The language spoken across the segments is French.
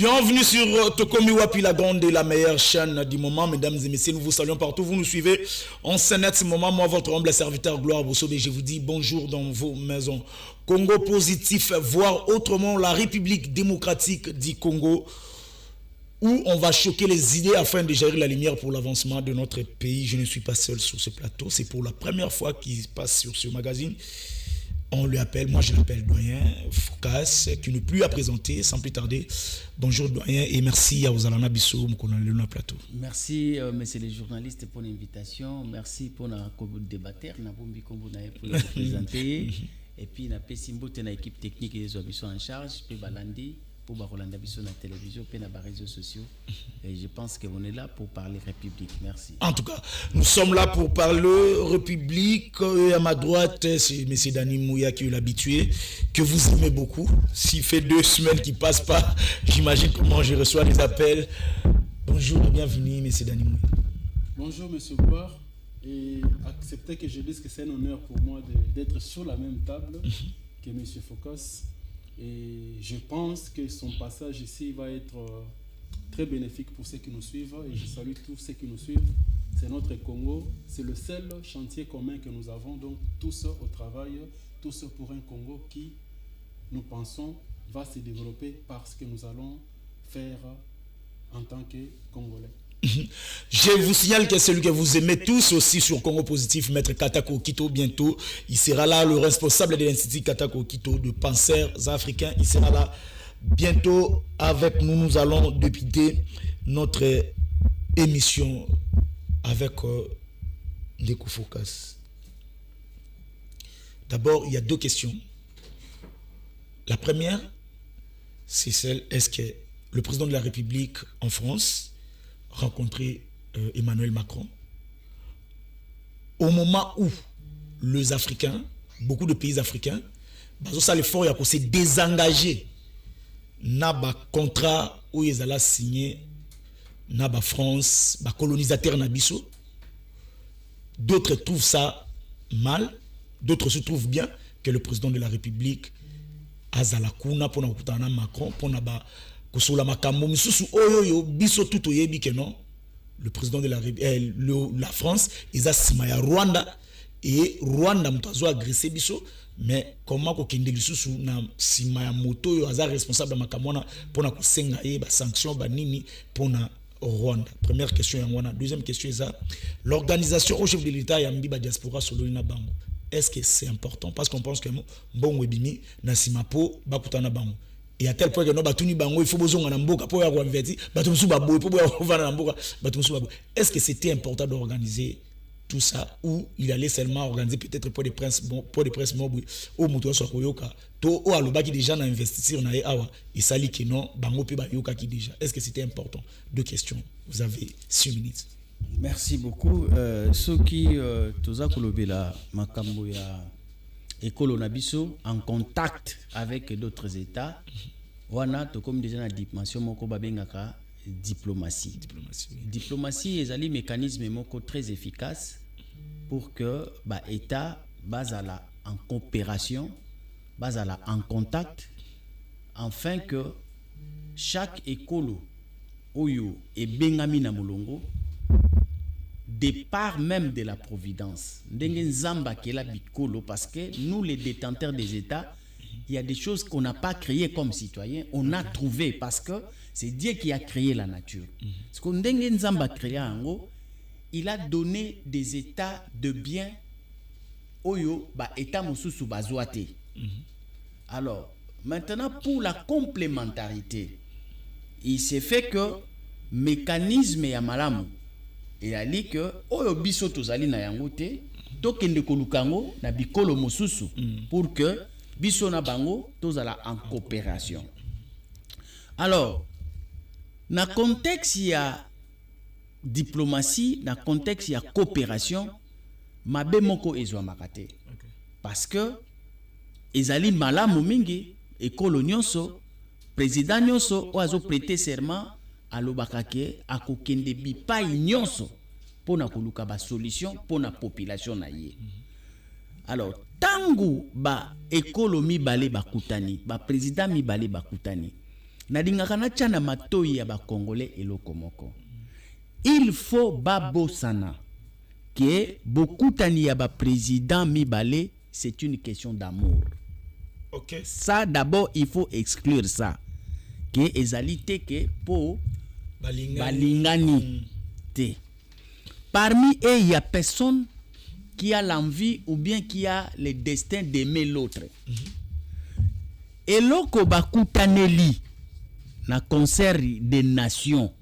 Bienvenue sur Tokomi Wapi, la grande et la meilleure chaîne du moment. Mesdames et messieurs, nous vous saluons partout. Vous nous suivez. On s'énette ce moment. Moi, votre humble serviteur Gloire Bossobé, je vous dis bonjour dans vos maisons. Congo positif, voire autrement la République démocratique du Congo, où on va choquer les idées afin de gérer la lumière pour l'avancement de notre pays. Je ne suis pas seul sur ce plateau. C'est pour la première fois qu'il passe sur ce magazine. On lui appelle, moi je l'appelle Doyen Foukas, qui n'est plus à présenter sans plus tarder. Bonjour Doyen et merci à Ozalana Bissou, mon plateau. Merci messieurs les journalistes pour l'invitation. Merci pour notre débatteur, pour nous présenter. Et puis, nous avons une équipe technique qui est en charge, puis Balandi, pour Rolanda Bissou na télévision, puis na réseaux sociaux. Et je pense qu'on est là pour parler République. Merci. En tout cas, nous sommes là pour parler République. Et à ma droite, c'est M. Dani Mouya qui est l'habitué, que vous aimez beaucoup. S'il fait 2 semaines qu'il ne passe pas, j'imagine comment je reçois les appels. Bonjour et bienvenue, M. Dani Mouya. Bonjour, M. Gloire. Et acceptez que je dise que c'est un honneur pour moi d'être sur la même table que M. Focus. Et je pense que son passage ici va être très bénéfique pour ceux qui nous suivent. Et je salue tous ceux qui nous suivent. C'est notre Congo. C'est le seul chantier commun que nous avons. Donc tous au travail, tous pour un Congo qui, nous pensons, va se développer parce que nous allons faire en tant que Congolais. Je vous signale que celui que vous aimez tous aussi sur Congo Positif, Maître Katako Kito, bientôt. Il sera là, le responsable de l'Institut Katako Kito de penseurs africains. Il sera là bientôt avec nous. Nous allons débuter notre émission avec Ndeko Focus. D'abord, il y a 2 questions. La première, c'est celle, est-ce que le président de la République en France rencontrer Emmanuel Macron au moment où les Africains, beaucoup de pays africains, ça l'effort il se désengager na contrat où ils allaient signer na France, colonisateur na biso. D'autres trouvent ça mal, d'autres se trouvent bien que le président de la République azala kuna pour na Macron pour na le président de la France, ils ont Rwanda et Rwanda a agressé biso, mais comment ko kende lisusu na sima ya moto yo aza responsable makamona pour na kusenga ba sanction ba nini pour na Rwanda. Première question ya ngwana. Deuxième question est l'organisation au chef de l'État ya mbiba diaspora solo na bango. Est-ce que c'est important parce qu'on pense que bon webini na simapo bakutana bango. Et à tel point que nous batuni bango il faut besoin na mboka pour avoir converti batumsu baboy pour avoir na mboka batumsu baboy. Est-ce que c'était important d'organiser tout ça ou il allait seulement organiser peut-être pour des princes mobile au moto so koyoka to o alobaki déjà na investir na awa et sali que non bango pe ba yoka ki déjà. Est-ce que c'était important? 2 questions. Vous avez 6 minutes. Merci beaucoup. Ceux qui toza kolobela makambo ya Ekolo Nabiso en contact avec d'autres États, wana to comme déjà na dimension moko babengaka diplomatie. Diplomatie est un mécanisme moko très efficace pour que État basala en coopération, basala en contact, afin que chaque écolo oyo et bengami na molongo départ même de la providence. Parce que nous, les détenteurs des États, il y a des choses qu'on n'a pas créées comme citoyens, on a trouvé parce que c'est Dieu qui a créé la nature. Ce qu'on a créé en gros, il a donné des états de biens oyo ba état mususu bazouate. Alors, maintenant pour la complémentarité, il s'est fait que mécanisme ya malamu il a dit que oyo biso tozali na yango te tokende kolukango na bikolo mosusu pour que biso na bango tozala en coopération. Alors na contexte ya diplomatie, na contexte ya coopération, mabe moko ezwa makate parce que ezali malamu mingi ekolo nyonso président nyonso oazo prêter serment alobakake akokende bipai nyonso pona koluka ba solution pona population na ye. Alors tangu ba économie balé bakutani ba président mi balé bakutani Nadingaka na tchana matoi ya ba Congolais eloko moko. Il faut babosana que beaucoup tani ya ba président mibale, c'est une question d'amour. OK. Ça d'abord il faut exclure ça. Que ezalité que pour balingani te. Parmi eux, il y a personne qui a l'envie ou bien qui a le destin d'aimer l'autre. Et loko bakutaneli na concert des nations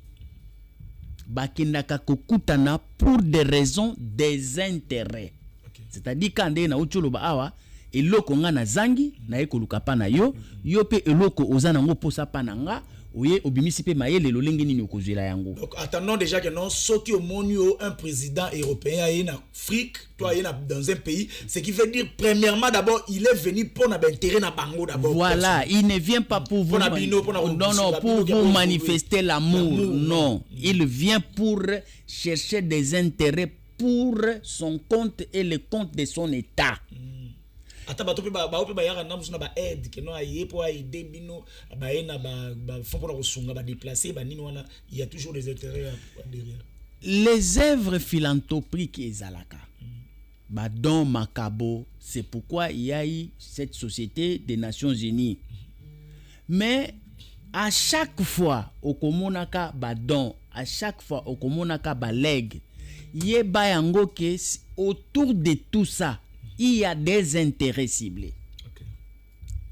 bakindaka kokutana pour des raisons des intérêts. Okay. C'est-à-dire quand na uchuluba awa eloko nga na zangi na ekoluka pa na yo yo pe eloko ozana ngo posa pa na nga oye obimisi pe mayele lolenge nini okozwela yango. Donc attendons déjà que non soki omonio un président européen est en Afrique, toi est dans un pays, ce qui veut dire premièrement d'abord il est venu pour na intérêt na bango d'abord. Voilà, il ne vient pas pour vous pour vous manifester l'amour, non, il vient pour chercher des intérêts pour son compte et le compte de son état. Ata bato pe ba yaka na musuna ba aide que non aye pour aider bino ba ena ba fond pour kosunga ba déplacer ba nini wana, il y a toujours des intérêts derrière. Les œuvres philanthropiques ezalaka ba don makabo, c'est pourquoi il y a eu cette société des Nations Unies. Mais à chaque fois au komonaka ba don, à chaque fois au komonaka ba leg, yeba yango que autour de tout ça il y a des intérêts ciblés. Okay.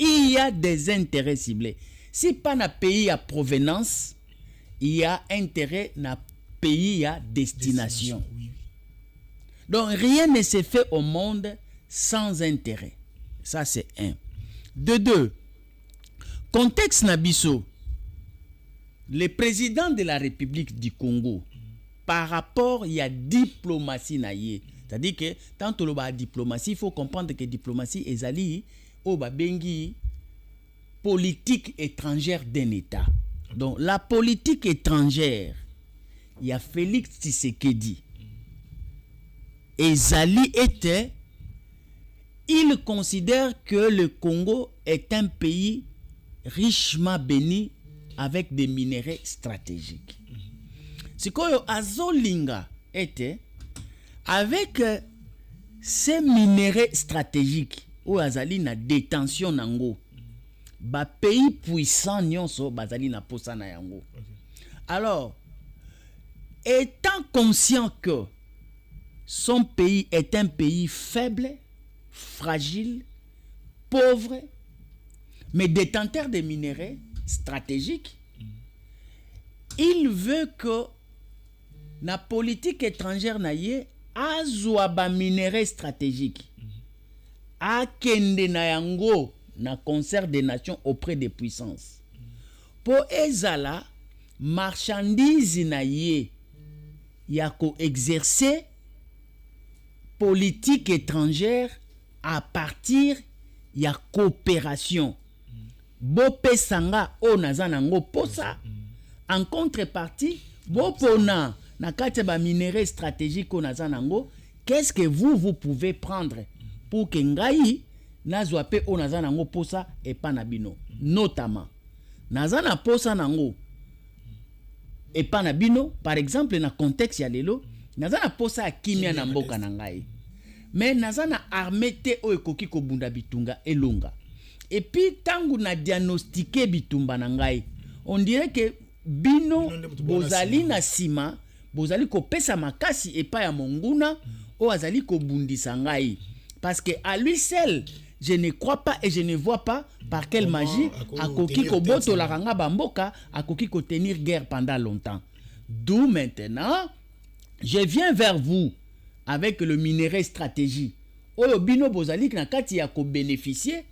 Il y a des intérêts ciblés. Si pas na pays à provenance, il y a intérêt na pays à destination. Oui. Donc rien ne se fait au monde sans intérêt. Ça c'est un. De deux, contexte nabiso, le président de la République du Congo, par rapport il y a diplomatie naïe. C'est-à-dire que tant que la diplomatie, il faut comprendre que diplomatie est ali au babengi politique étrangère d'un État. Donc la politique étrangère, il y a Félix Tshisekedi. Et Zali était, il considère que le Congo est un pays richement béni avec des minéraux stratégiques. Ce que Azolinga était avec ces minéraux stratégiques où azali na détention nango ba pays puissant nyonso bazali na posa na yango. Alors étant conscient que son pays est un pays faible, fragile, pauvre, mais détenteur de minéraux stratégiques, il veut que la politique étrangère naie azwa ba minéraux stratégiques akende na yango na concert des nations auprès des puissances po ezala marchandise na ye ya ko exercer politique étrangère à partir ya coopération bo pesanga o nazana ngo posa en contrepartie bo pona na kati ba minéraux stratégiques on azanango, qu'est-ce que vous pouvez prendre pour que ngai nazwa pe on azanango posa et pas nabino, notamment nazana posa nango et pas nabino, par exemple na contexte ya lelo nazana posa kimia na mboka na ngai, mais nazana armée te o ekoki ko bunda bitunga elonga, et puis tangu na diagnostiquer bitumba na ngai, on dirait que bino bozali na sima bozali ko pesa makasi epa ya monguna o azali ko bundisa ngai, parce que à lui seul je ne crois pas et je ne vois pas par quelle magie akoki ko boto la ranga bamboka akoki ko tenir guerre pendant longtemps. D'où maintenant je viens vers vous avec le minerai stratégie oyo bino bozali na kati ya ko bénéficier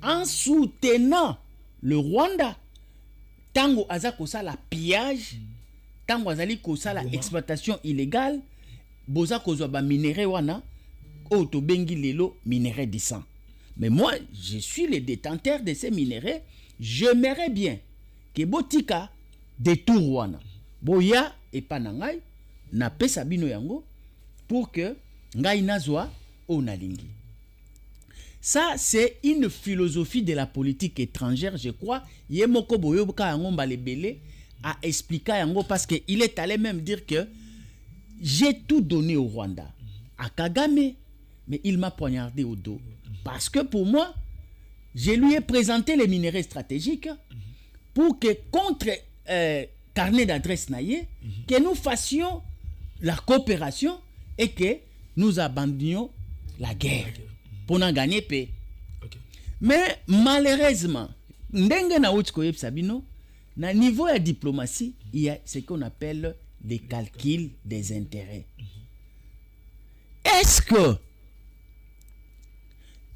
en soutenant le Rwanda tango azako sala pillage, tango azali ko sala exploitation illégale, boza kozwa ba minerai wana o to bengi lelo minerai de sang. Mais moi je suis le détenteur de ces minerais, j'aimerais bien que botika détour wana boya et panangai na pesa bino yango pour que ngai nazwa o nalingi. Ça, c'est une philosophie de la politique étrangère, je crois. Yemoko Boyobuka Yango Balebele a expliqué Yango parce qu'il est allé même dire que j'ai tout donné au Rwanda, à Kagame, mais il m'a poignardé au dos. Parce que pour moi, je lui ai présenté les minéraux stratégiques pour que contre carnet d'adresse naïe, que nous fassions la coopération et que nous abandonnions la guerre pour en gagner paix. Okay. Mais malheureusement, ndenge na sabino, na niveau de diplomatie, il y a ce qu'on appelle les calculs des intérêts. Est-ce que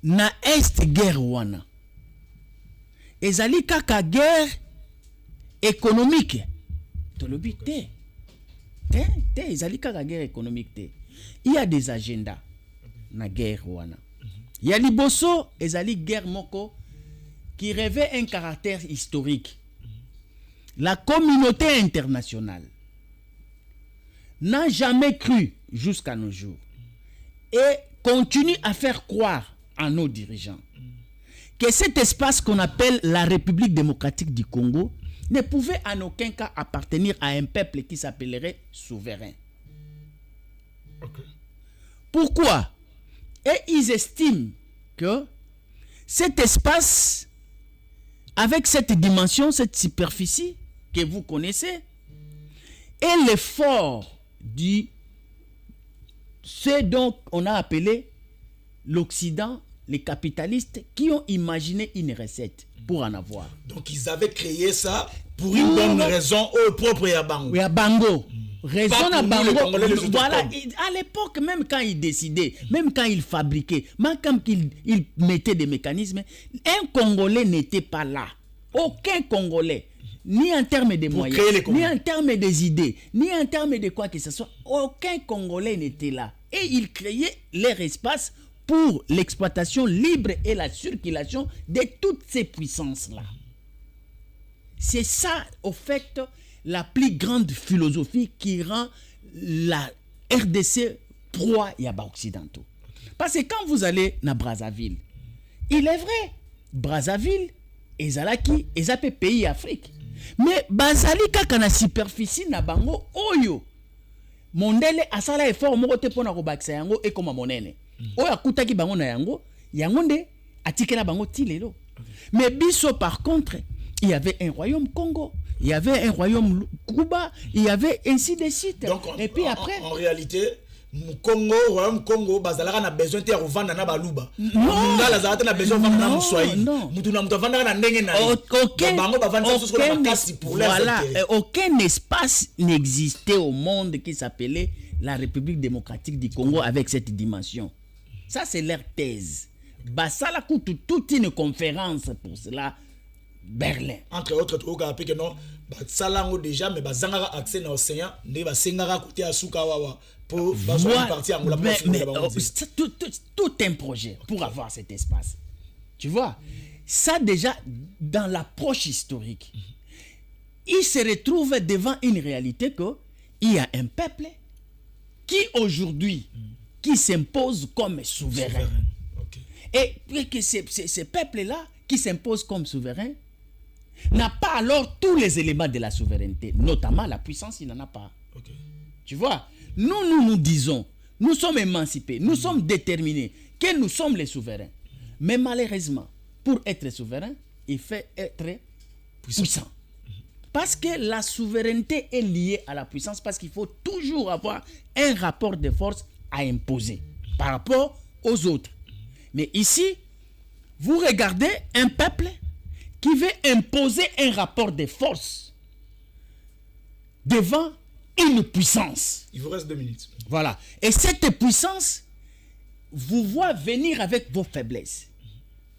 na est guerre wana ezali kaka guerre économique tolobi te ezali kaka guerre économique te, il y a des agendas na guerre wana. Il y a liboso ezali guerre moko qui revêt un caractère historique. La communauté internationale n'a jamais cru jusqu'à nos jours et continue à faire croire à nos dirigeants que cet espace qu'on appelle la République démocratique du Congo ne pouvait en aucun cas appartenir à un peuple qui s'appellerait souverain. Okay. Pourquoi? Et ils estiment que cet espace, avec cette dimension, cette superficie que vous connaissez, est l'effort du ce dont on a appelé l'Occident, les capitalistes qui ont imaginé une recette pour en avoir. Donc ils avaient créé ça pour une bonne raison au propre Yabango. Yabango. Raison à Bango. Voilà, à l'époque, même quand ils décidaient, même quand ils fabriquaient, même quand ils mettaient des mécanismes, un Congolais n'était pas là. Aucun Congolais. Ni en termes de moyens, ni en termes des idées, ni en termes de quoi que ce soit. Aucun Congolais n'était là. Et ils créaient leur espace pour l'exploitation libre et la circulation de toutes ces puissances-là. C'est ça, au fait, la plus grande philosophie qui rend la RDC proie yaba occidentaux. Parce que quand vous allez à Brazzaville, il est vrai, Brazzaville, ezalaki, ezapé pays Afrique. Mais bazali kaka na superficie na bango oyo. Mondele asala effort moko te pona ko bakisa yango e koma monene. Oyo akutaki bango na yango, yango nde atikela bango tilelo. Mais biso par contre, il y avait un royaume Congo, il y avait un royaume Cuba, il y avait ainsi de suite. Donc, et puis après en réalité, Congo, royaume Congo, bazalaka na besoin de revendre na baluba. Non, la zalata na besoin de vendre na muswai. Non. Mutu na mutu vendre na ndenge na. Aucun espace n'existait au monde qui s'appelait la République démocratique du Congo avec cette dimension. Ça c'est leur thèse. Basala coûte toute une conférence pour cela. Berlin. Entre autres, tu as appris que non, Salango déjà, mais Bazanga accès dans l'océan, ne va sengara côté à Sukawawa pour partir en la tout un projet pour avoir cet espace. Tu vois, ça déjà dans l'approche historique, il se retrouve devant une réalité que il y a un peuple qui aujourd'hui qui s'impose comme souverain. Okay. Et que ce peuple-là qui s'impose comme souverain n'a pas alors tous les éléments de la souveraineté, notamment la puissance, il n'en a pas. Okay. Tu vois, nous disons, nous sommes émancipés, nous sommes déterminés, que nous sommes les souverains. Mais malheureusement, pour être souverain, il faut être puissant. Parce que la souveraineté est liée à la puissance, parce qu'il faut toujours avoir un rapport de force à imposer par rapport aux autres. Mais ici, vous regardez un peuple qui veut imposer un rapport de force devant une puissance. Il vous reste 2 minutes. Voilà. Et cette puissance vous voit venir avec vos faiblesses.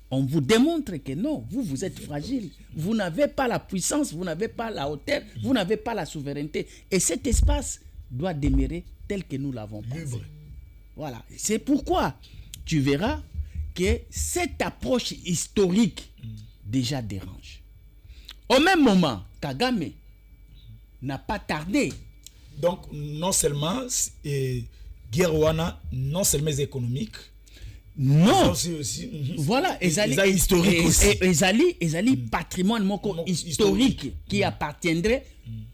On vous démontre que non, vous êtes fragile. Vous n'avez pas la puissance, vous n'avez pas la hauteur, vous n'avez pas la souveraineté. Et cet espace doit demeurer tel que nous l'avons pensé. Voilà. C'est pourquoi tu verras que cette approche historique déjà dérange. Au même moment, Kagame n'a pas tardé. Donc, non seulement guerre wana, non seulement économique, Non. Aussi. Voilà, ezali historique aussi. ezali patrimoine moko historique qui appartiendrait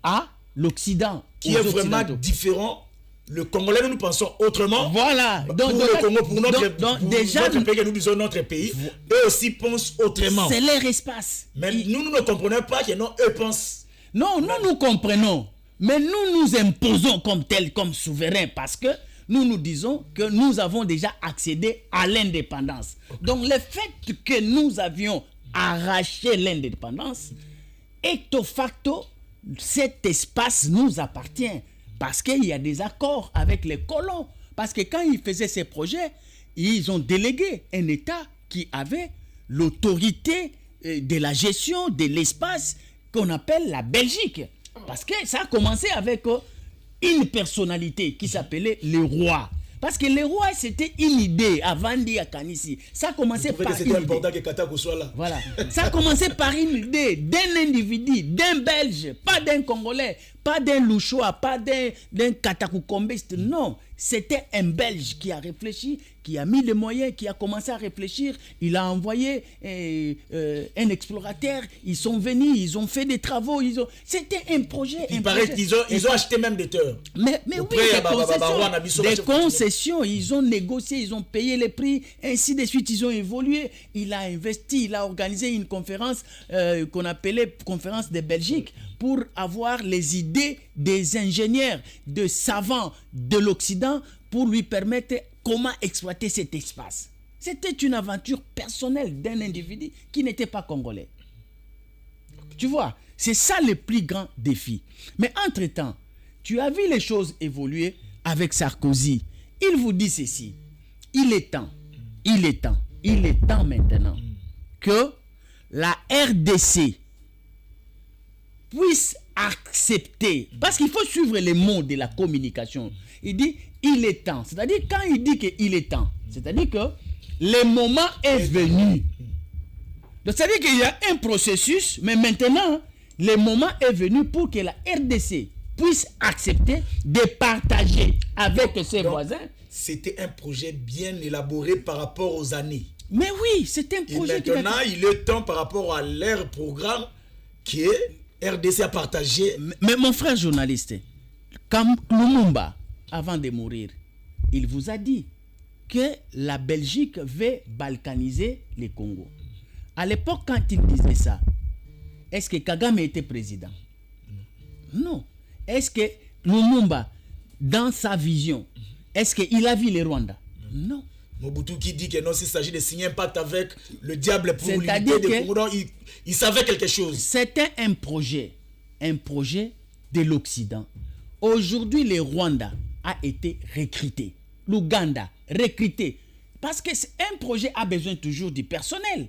à l'Occident. Qui est vraiment différent. Le Congolais, nous pensons autrement. Voilà. Donc, pour le Congo, pour notre déjà, pays, nous disons notre pays. Eux aussi pensent autrement. C'est leur espace. Mais nous ne comprenons pas que non, eux pensent. Non, nous comprenons. Mais nous nous imposons comme tels, comme souverains, parce que nous disons que nous avons déjà accédé à l'indépendance. Donc, le fait que nous avions arraché l'indépendance, ecto facto, cet espace nous appartient. Parce qu'il y a des accords avec les colons. Parce que quand ils faisaient ces projets, ils ont délégué un État qui avait l'autorité de la gestion de l'espace qu'on appelle la Belgique. Parce que ça a commencé avec une personnalité qui s'appelait le roi. Parce que le roi, c'était une idée avant d'y Kanisi. Ça a commencé par une idée. Important que Katako soit là. Voilà. Ça a commencé par une idée d'un individu, d'un Belge, pas d'un Congolais, pas d'un Louchois, pas d'un Katakukombiste. Non, c'était un Belge qui a réfléchi, qui a mis les moyens, qui a commencé à réfléchir. Il a envoyé un explorateur. Ils sont venus, ils ont fait des travaux. C'était un projet. Il paraît qu'ils ont acheté même des terres. Mais oui, des concessions. Ils ont négocié, ils ont payé les prix, ainsi de suite. Ils ont évolué. Il a investi, il a organisé une conférence qu'on appelait conférence de Belgique pour avoir les idées des ingénieurs, de savants de l'Occident pour lui permettre comment exploiter cet espace. C'était une aventure personnelle d'un individu qui n'était pas congolais. Tu vois, c'est ça le plus grand défi. Mais entre-temps, tu as vu les choses évoluer avec Sarkozy. Il vous dit ceci. Il est temps maintenant que la RDC puisse accepter, parce qu'il faut suivre les mots de la communication. Il dit il est temps, c'est-à-dire quand il dit qu'il est temps, c'est-à-dire que le moment est venu. Donc c'est-à-dire qu'il y a un processus, mais maintenant le moment est venu pour que la RDC puisse accepter de partager avec ses voisins. C'était un projet bien élaboré par rapport aux années. Mais oui, c'est un projet. Et maintenant, il est temps par rapport à leur programme qui est RDC à partager. Mais mon frère journaliste, quand Lumumba, avant de mourir, il vous a dit que la Belgique veut balkaniser le Congo. À l'époque, quand il disait ça, est-ce que Kagame était président? Non. Est-ce que Lumumba, dans sa vision, est-ce qu'il a vu le Rwanda? Non. Mobutu qui dit que non, s'il s'agit de signer un pacte avec le diable pour l'unité de Congo, il savait quelque chose. C'était un projet de l'Occident. Aujourd'hui, le Rwanda a été recruté. L'Ouganda, recruté. Parce que un projet a besoin toujours du personnel.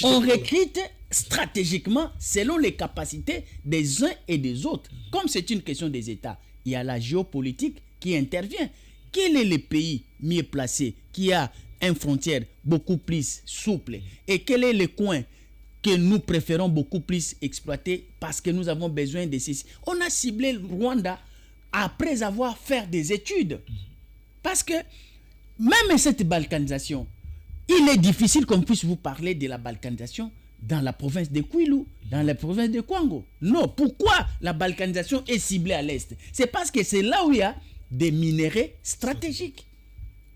On recrute stratégiquement selon les capacités des uns et des autres. Comme c'est une question des États, il y a la géopolitique qui intervient. Quel est le pays mieux placé qui a une frontière beaucoup plus souple? Et quel est le coin que nous préférons beaucoup plus exploiter parce que nous avons besoin de ceci? On a ciblé le Rwanda après avoir fait des études. Parce que même cette balkanisation, il est difficile qu'on puisse vous parler de la balkanisation dans la province de Kwilu, dans la province de Kwango. Non, pourquoi la balkanisation est ciblée à l'est? C'est parce que c'est là où il y a des minéraux stratégiques.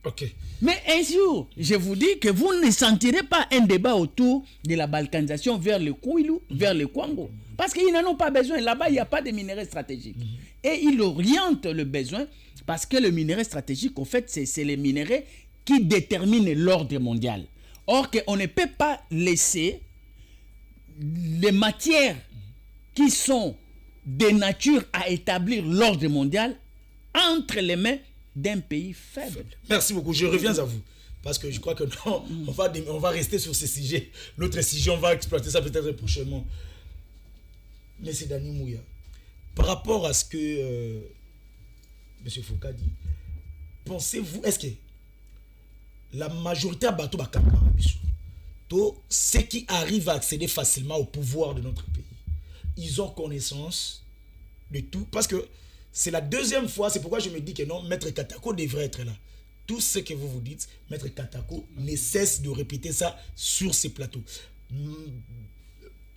Ok. Mais un jour, je vous dis que vous ne sentirez pas un débat autour de la balkanisation vers le Kwilu, vers le Kwango. Parce qu'ils n'en ont pas besoin. Là-bas, il n'y a pas de minéraux stratégiques. Et ils orientent le besoin parce que le minerai stratégique, en fait, c'est les minéraux qui déterminent l'ordre mondial. Or, on ne peut pas laisser les matières qui sont de nature à établir l'ordre mondial entre les mains d'un pays faible. Merci beaucoup. Je reviens à vous. Parce que je crois que non, on va rester sur ce sujet. L'autre sujet, on va exploiter ça peut-être prochainement. Mais c'est Dani Mouya. Par rapport à ce que M. Foucault dit, pensez-vous, est-ce que la majorité à bateau ceux qui arrivent à accéder facilement au pouvoir de notre pays, ils ont connaissance de tout? Parce que c'est la deuxième fois, c'est pourquoi je me dis que non, Maître Katako devrait être là. tout ce que vous dites, Maître Katako, ne cesse de répéter ça sur ces plateaux.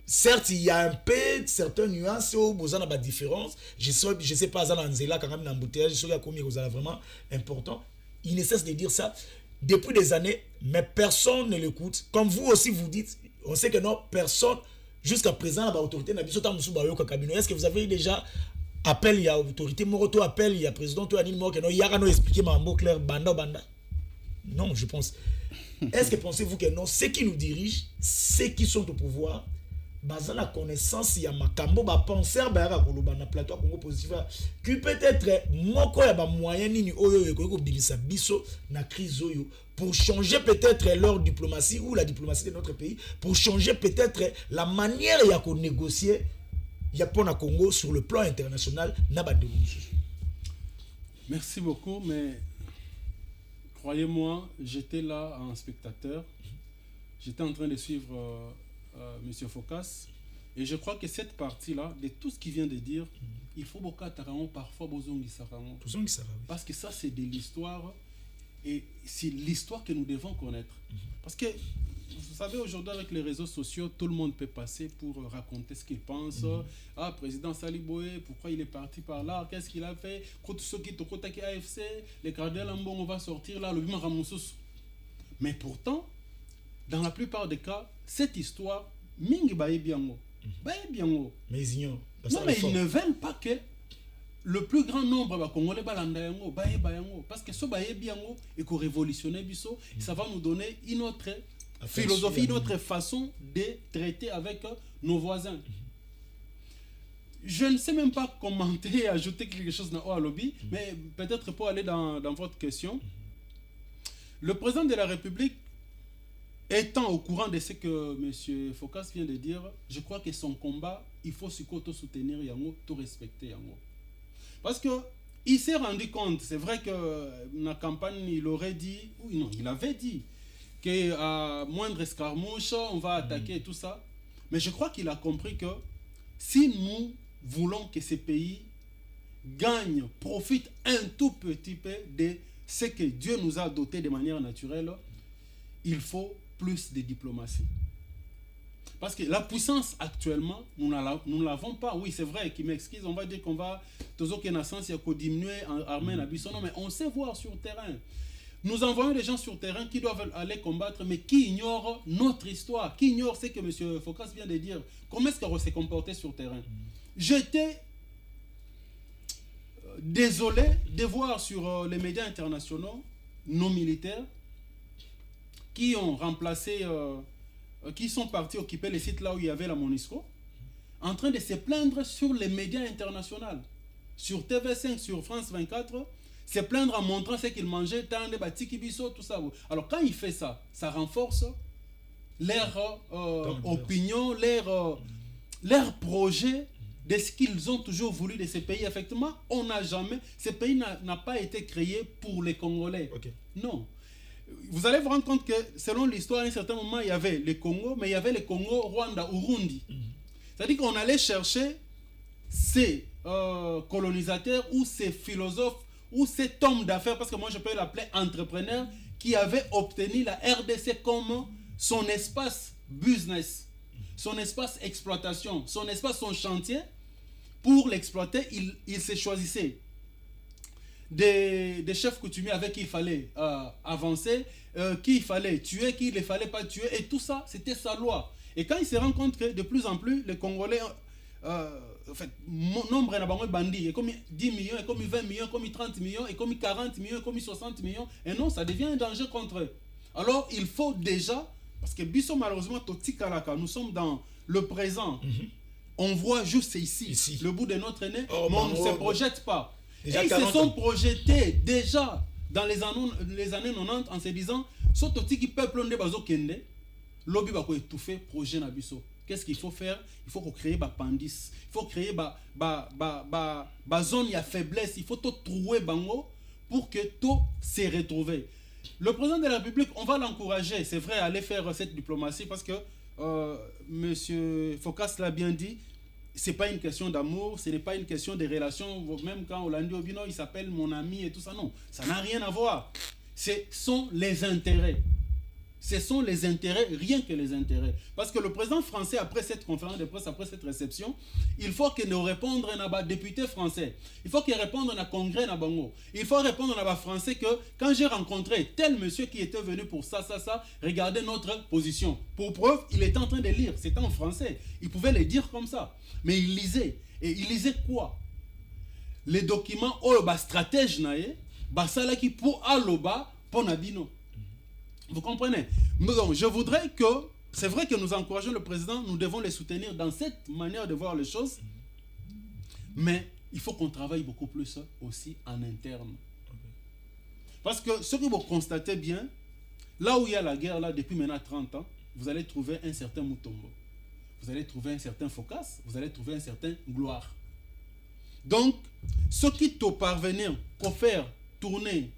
Certes, il y a un peu certaines nuances où vous avez des différences. Je sais pas, dans Nzela, quand même, dans l'embouteillage, je sais combien vous avez vraiment important. Il ne cesse de dire ça depuis des années, mais personne ne l'écoute. Comme vous aussi vous dites, on sait que non, personne, jusqu'à présent, l'autorité n'a pas de. Est-ce que vous avez déjà appel, il y a autorité, Moroto appel, il y a président, il y a non expliqué ma mot clair, banda. Non, je pense. Est-ce que pensez-vous que non, ceux qui nous dirigent, ceux qui sont au pouvoir, basant la connaissance, il y a makambo, penser, na plateau Congo positif, qui peut-être, moko ya ba moyen nini oyo yeko bilisa biso na crise oyo, pour changer peut-être leur diplomatie ou la diplomatie de notre pays, pour changer peut-être la manière ya ko négocier ya pona Congo sur le plan international na ba démocratie. Merci beaucoup, mais croyez-moi, j'étais là en spectateur. J'étais en train de suivre Monsieur Focas, et je crois que cette partie-là, de tout ce qu'il vient de dire, il faut beaucoup attendre parfois parce que ça c'est de l'histoire, et c'est l'histoire que nous devons connaître. Parce que vous savez, aujourd'hui avec les réseaux sociaux, tout le monde peut passer pour raconter ce qu'il pense. Ah, président Saliboé, pourquoi il est parti par là, qu'est-ce qu'il a fait, AFC, les cardinals on va sortir là, le bima Ramoussous. Mais pourtant, dans la plupart des cas, cette histoire, mingi baye biango. Mais ils ignorent. Non, mais ils ne veulent pas que le plus grand nombre de Congolais balanda yango, baye bayango. Parce que ce baye biango et qu'on révolutionne biso, ça va nous donner une autre philosophie, une autre façon de traiter avec nos voisins. Je ne sais même pas commenter et ajouter quelque chose dans lobby, mais peut-être pour aller dans votre question. Le président de la République, étant au courant de ce que M. Focas vient de dire, je crois que son combat, il faut soutenir yango, tout respecter yango. Parce que il s'est rendu compte, c'est vrai que dans la campagne, il aurait dit, ou non, il avait dit qu'à moindre escarmouche, on va attaquer et tout ça. Mais je crois qu'il a compris que si nous voulons que ces pays gagnent, profitent un tout petit peu de ce que Dieu nous a doté de manière naturelle, il faut plus de diplomatie. Parce que la puissance actuellement, nous ne l'avons pas. Oui, c'est vrai, qui m'excuse, on va dire qu'on va diminuer en armée na biso. Non, mais on sait voir sur terrain. Nous envoyons des gens sur terrain qui doivent aller combattre, mais qui ignorent notre histoire, qui ignorent ce que M. Focas vient de dire. Comment est-ce qu'on s'est comporté sur terrain? J'étais désolé de voir sur les médias internationaux nos militaires qui ont remplacé, qui sont partis occuper les sites là où il y avait la MONUSCO, en train de se plaindre sur les médias internationaux, sur TV5, sur France 24, se plaindre en montrant ce qu'ils mangeaient, tant de batiki biso, tout ça. Alors quand il fait ça, ça renforce leur opinion, leur projet de ce qu'ils ont toujours voulu de ces pays. Effectivement, on n'a jamais, ce pays n'a pas été créé pour les Congolais. Okay. Non. Vous allez vous rendre compte que selon l'histoire, à un certain moment, il y avait le Congo, mais il y avait le Congo, Rwanda, Urundi. C'est-à-dire qu'on allait chercher ces colonisateurs ou ces philosophes ou cet homme d'affaires, parce que moi je peux l'appeler entrepreneur, qui avait obtenu la RDC comme son espace business, son espace exploitation, son espace, son chantier. Pour l'exploiter, il se choisissait des chefs coutumiers avec qui il fallait avancer, qui il fallait tuer, qui il ne fallait pas tuer, et tout ça, c'était sa loi. Et quand il se rend compte que de plus en plus, les Congolais, en fait, nombre de bandits, et comme 10 millions, et comme 20 millions, et comme 30 millions, et comme 40 millions, et comme 60 millions, et non, ça devient un danger contre eux. Alors, il faut déjà, parce que Bisso, malheureusement, Totikalaka, nous sommes dans le présent, on voit juste ici, le bout de notre nez, mais on ne se projette pas. Déjà et ils se sont projetés déjà dans les années 90 en se disant Sototi qui peuple on bazo kende lobby ba ko étouffer projet na biso. Qu'est-ce qu'il faut faire? Il faut créer ba pandis, il faut créer ba zone ya faiblesse, il faut tout trouver bango pour que tout se retrouve. Le président de la République, on va l'encourager, c'est vrai, à aller faire cette diplomatie parce que monsieur Focas l'a bien dit. C'est pas une question d'amour, ce n'est pas une question de relation, même quand Orlando Obino il s'appelle mon ami et tout ça, non, ça n'a rien à voir. ce sont les intérêts. Ce sont les intérêts, rien que les intérêts. Parce que le président français, après cette conférence de presse, après cette réception, il faut qu'il nous réponde à un député français. Il faut qu'il réponde à un congrès na bango. Il faut répondre à un français que quand j'ai rencontré tel monsieur qui était venu pour ça, regardez notre position. Pour preuve, il était en train de lire. C'était en français. Il pouvait le dire comme ça. Mais il lisait. Et il lisait quoi? Les documents, stratège nae, salaki pour aloba, pour nabino. Vous comprenez? Donc, je voudrais que, c'est vrai que nous encourageons le président, nous devons les soutenir dans cette manière de voir les choses, mais il faut qu'on travaille beaucoup plus aussi en interne. Parce que ce que vous constatez bien, là où il y a la guerre, là, depuis maintenant 30 ans, vous allez trouver un certain Mutombo, vous allez trouver un certain Focas, vous allez trouver un certain Gloire. Donc, ce qui te parvenir, pour faire tourner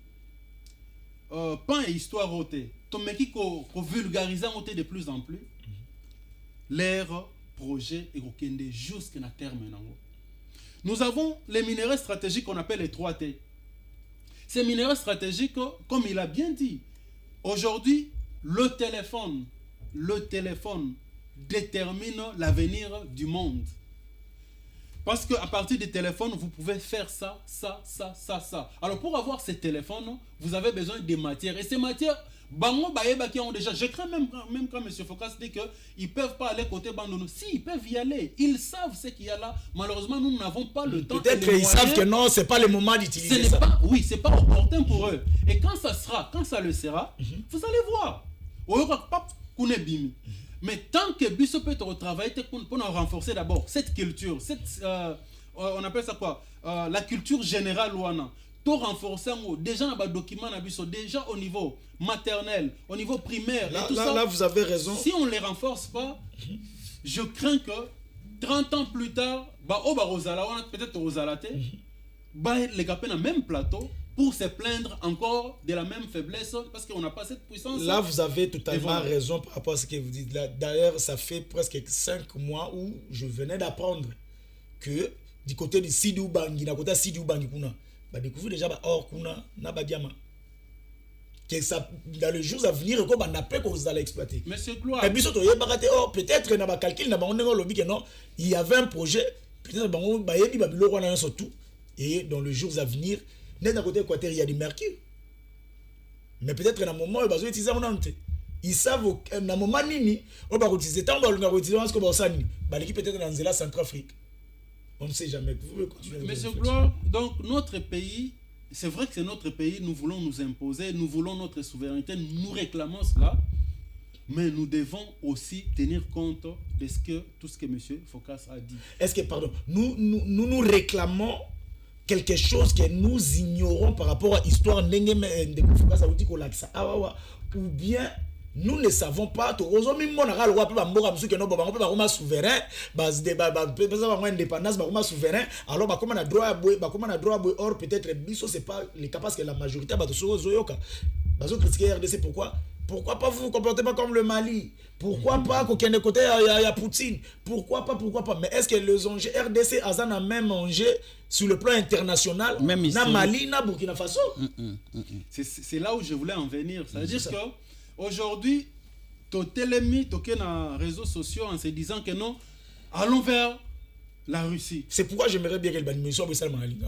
pan et histoire ôté, ton mec qui vulgarise de plus en plus, leur projet est au jusqu'à terme. Nous avons les minéraux stratégiques qu'on appelle les 3T. Ces minéraux stratégiques, comme il a bien dit, aujourd'hui, le téléphone détermine l'avenir du monde. Parce qu'à partir du téléphone, vous pouvez faire ça. Alors pour avoir ces téléphones, vous avez besoin de matières. Et ces matières, qui ont déjà, je crains même quand M. Focas dit qu'ils ne peuvent pas aller côté Bandono. Si, ils peuvent y aller. Ils savent ce qu'il y a là. Malheureusement, nous n'avons pas le temps. Peut-être qu'ils savent que non, ce n'est pas le moment d'utiliser ça. Oui, ce n'est pas opportun pour eux. Et quand ça le sera, vous allez voir. Mais tant que Bisso peut travailler pour renforcer d'abord cette culture, on appelle ça quoi, la culture générale ouana, tout renforcer déjà dans les documents déjà au niveau maternel, au niveau primaire. Là, vous avez raison. Si on ne les renforce pas, je crains que 30 ans plus tard, peut-être Rosalate, les gars dans le même plateau pour se plaindre encore de la même faiblesse parce qu'on n'a pas cette puissance. Là, vous avez totalement raison par rapport à ce que vous dites. D'ailleurs, ça fait presque 5 mois où je venais d'apprendre que du côté de Sidou Bangi, bah découvrir déjà or kuna na badiama. Que ça dans les jours à venir qu'on n'a pas qu'on vous allez exploiter. Monsieur Gloire. Et puis surtout peut-être na ba calcul na ba on lobby que non, il y avait un projet peut-être ba on ba yebi ba biloko na surtout et dans les jours à venir d'un côté équateur il y a du mercure. Mais peut-être dans un moment ils vont utiliser ils savent dans un moment nini on va utiliser tant on va utiliser parce que ba ça ni ba l'équipe peut-être dans la Centrafrique. On ne sait jamais. Vous pouvez continuer. Monsieur Gloire, donc notre pays, c'est vrai que c'est notre pays, nous voulons nous imposer, nous voulons notre souveraineté, nous réclamons cela, mais nous devons aussi tenir compte de tout ce que M. Focas a dit. Est-ce que, pardon, nous réclamons quelque chose que nous ignorons par rapport à l'histoire de Focas ou bien nous ne savons pas tout aujourd'hui mon aral roi peut mboka msuke no baba peut ba souverain base de indépendance ba souverain alors ba comment na droit boy or peut-être biso c'est pas les capables que la majorité ba to zoyoka bazo critiquer RDC pourquoi pas vous vous comportez pas comme le Mali? Pourquoi pas qu'aucun côté il y a Poutine? Pourquoi pas? Mais est-ce que les enjeux RDC a même enjeu sur le plan international même na Mali na Burkina Faso? C'est là où je voulais en venir. Ça veut dire que aujourd'hui, Totelemi, toké dans les réseaux sociaux en se disant que non, allons vers la Russie. C'est pourquoi j'aimerais bien que le banimation soit en ligne.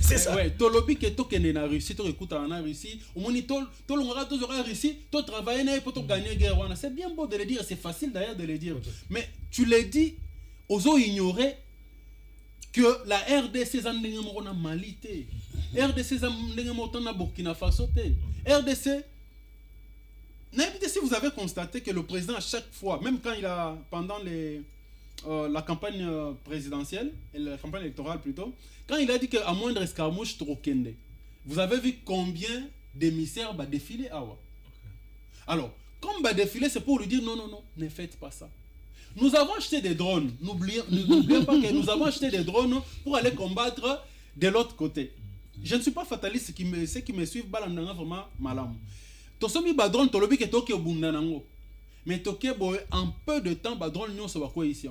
C'est ça. Ouais, tolobi que toké dans la Russie, to écoute en Russie, au moins to l'ongara toujours en Russie, to travailler pour to gagner guerre. C'est bien beau de le dire, c'est facile d'ailleurs de le dire. Mais tu l'as dit, oso ignorer que la RDC en Mali, RDC en Burkina Faso, RDC. Si vous avez constaté que le président à chaque fois, même quand il a pendant la campagne présidentielle et la campagne électorale plutôt, quand il a dit qu'à moindre escarmouche Trokende, vous avez vu combien d'émissaires va défiler à Awa. Alors, comme va défiler, c'est pour lui dire non, ne faites pas ça. Nous avons acheté des drones. N'oublions pas que nous avons acheté des drones pour aller combattre de l'autre côté. Je ne suis pas fataliste, ceux qui me suivent, balandanga vraiment malam. Tosomi badron tolobi ke toke bunda nango. Mais toke boy en peu de temps badron nyon so bako ici.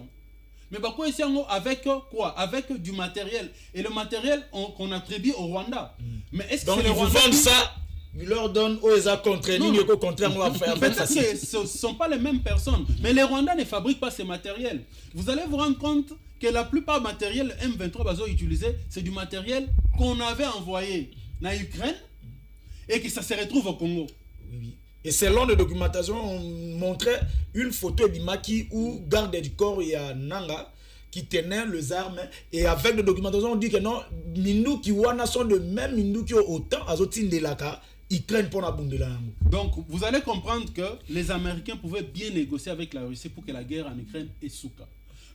Mais bako ici avec quoi? Avec du matériel et le matériel qu'on attribue au Rwanda. Mais est-ce que donc c'est le ils vous Rwanda vendent ça il leur donne aux contre ligne contraire on va faire peut-être que ce ne sont pas les mêmes personnes, mais les Rwandais ne fabriquent pas ces matériels. Vous allez vous rendre compte que la plupart du matériel M23 bazo utilisé, c'est du matériel qu'on avait envoyé en Ukraine et que ça se retrouve au Congo. Oui. Et selon les documentations, on montrait une photo de Maki où garde du corps il y a Nanga qui tenait les armes, et avec les documentations on dit que non, Mindu qui wana sont de même Mindu qui ont autant azotin de laka, ils craignent pour la bundela. Donc vous allez comprendre que les Américains pouvaient bien négocier avec la Russie pour que la guerre en Ukraine est souka.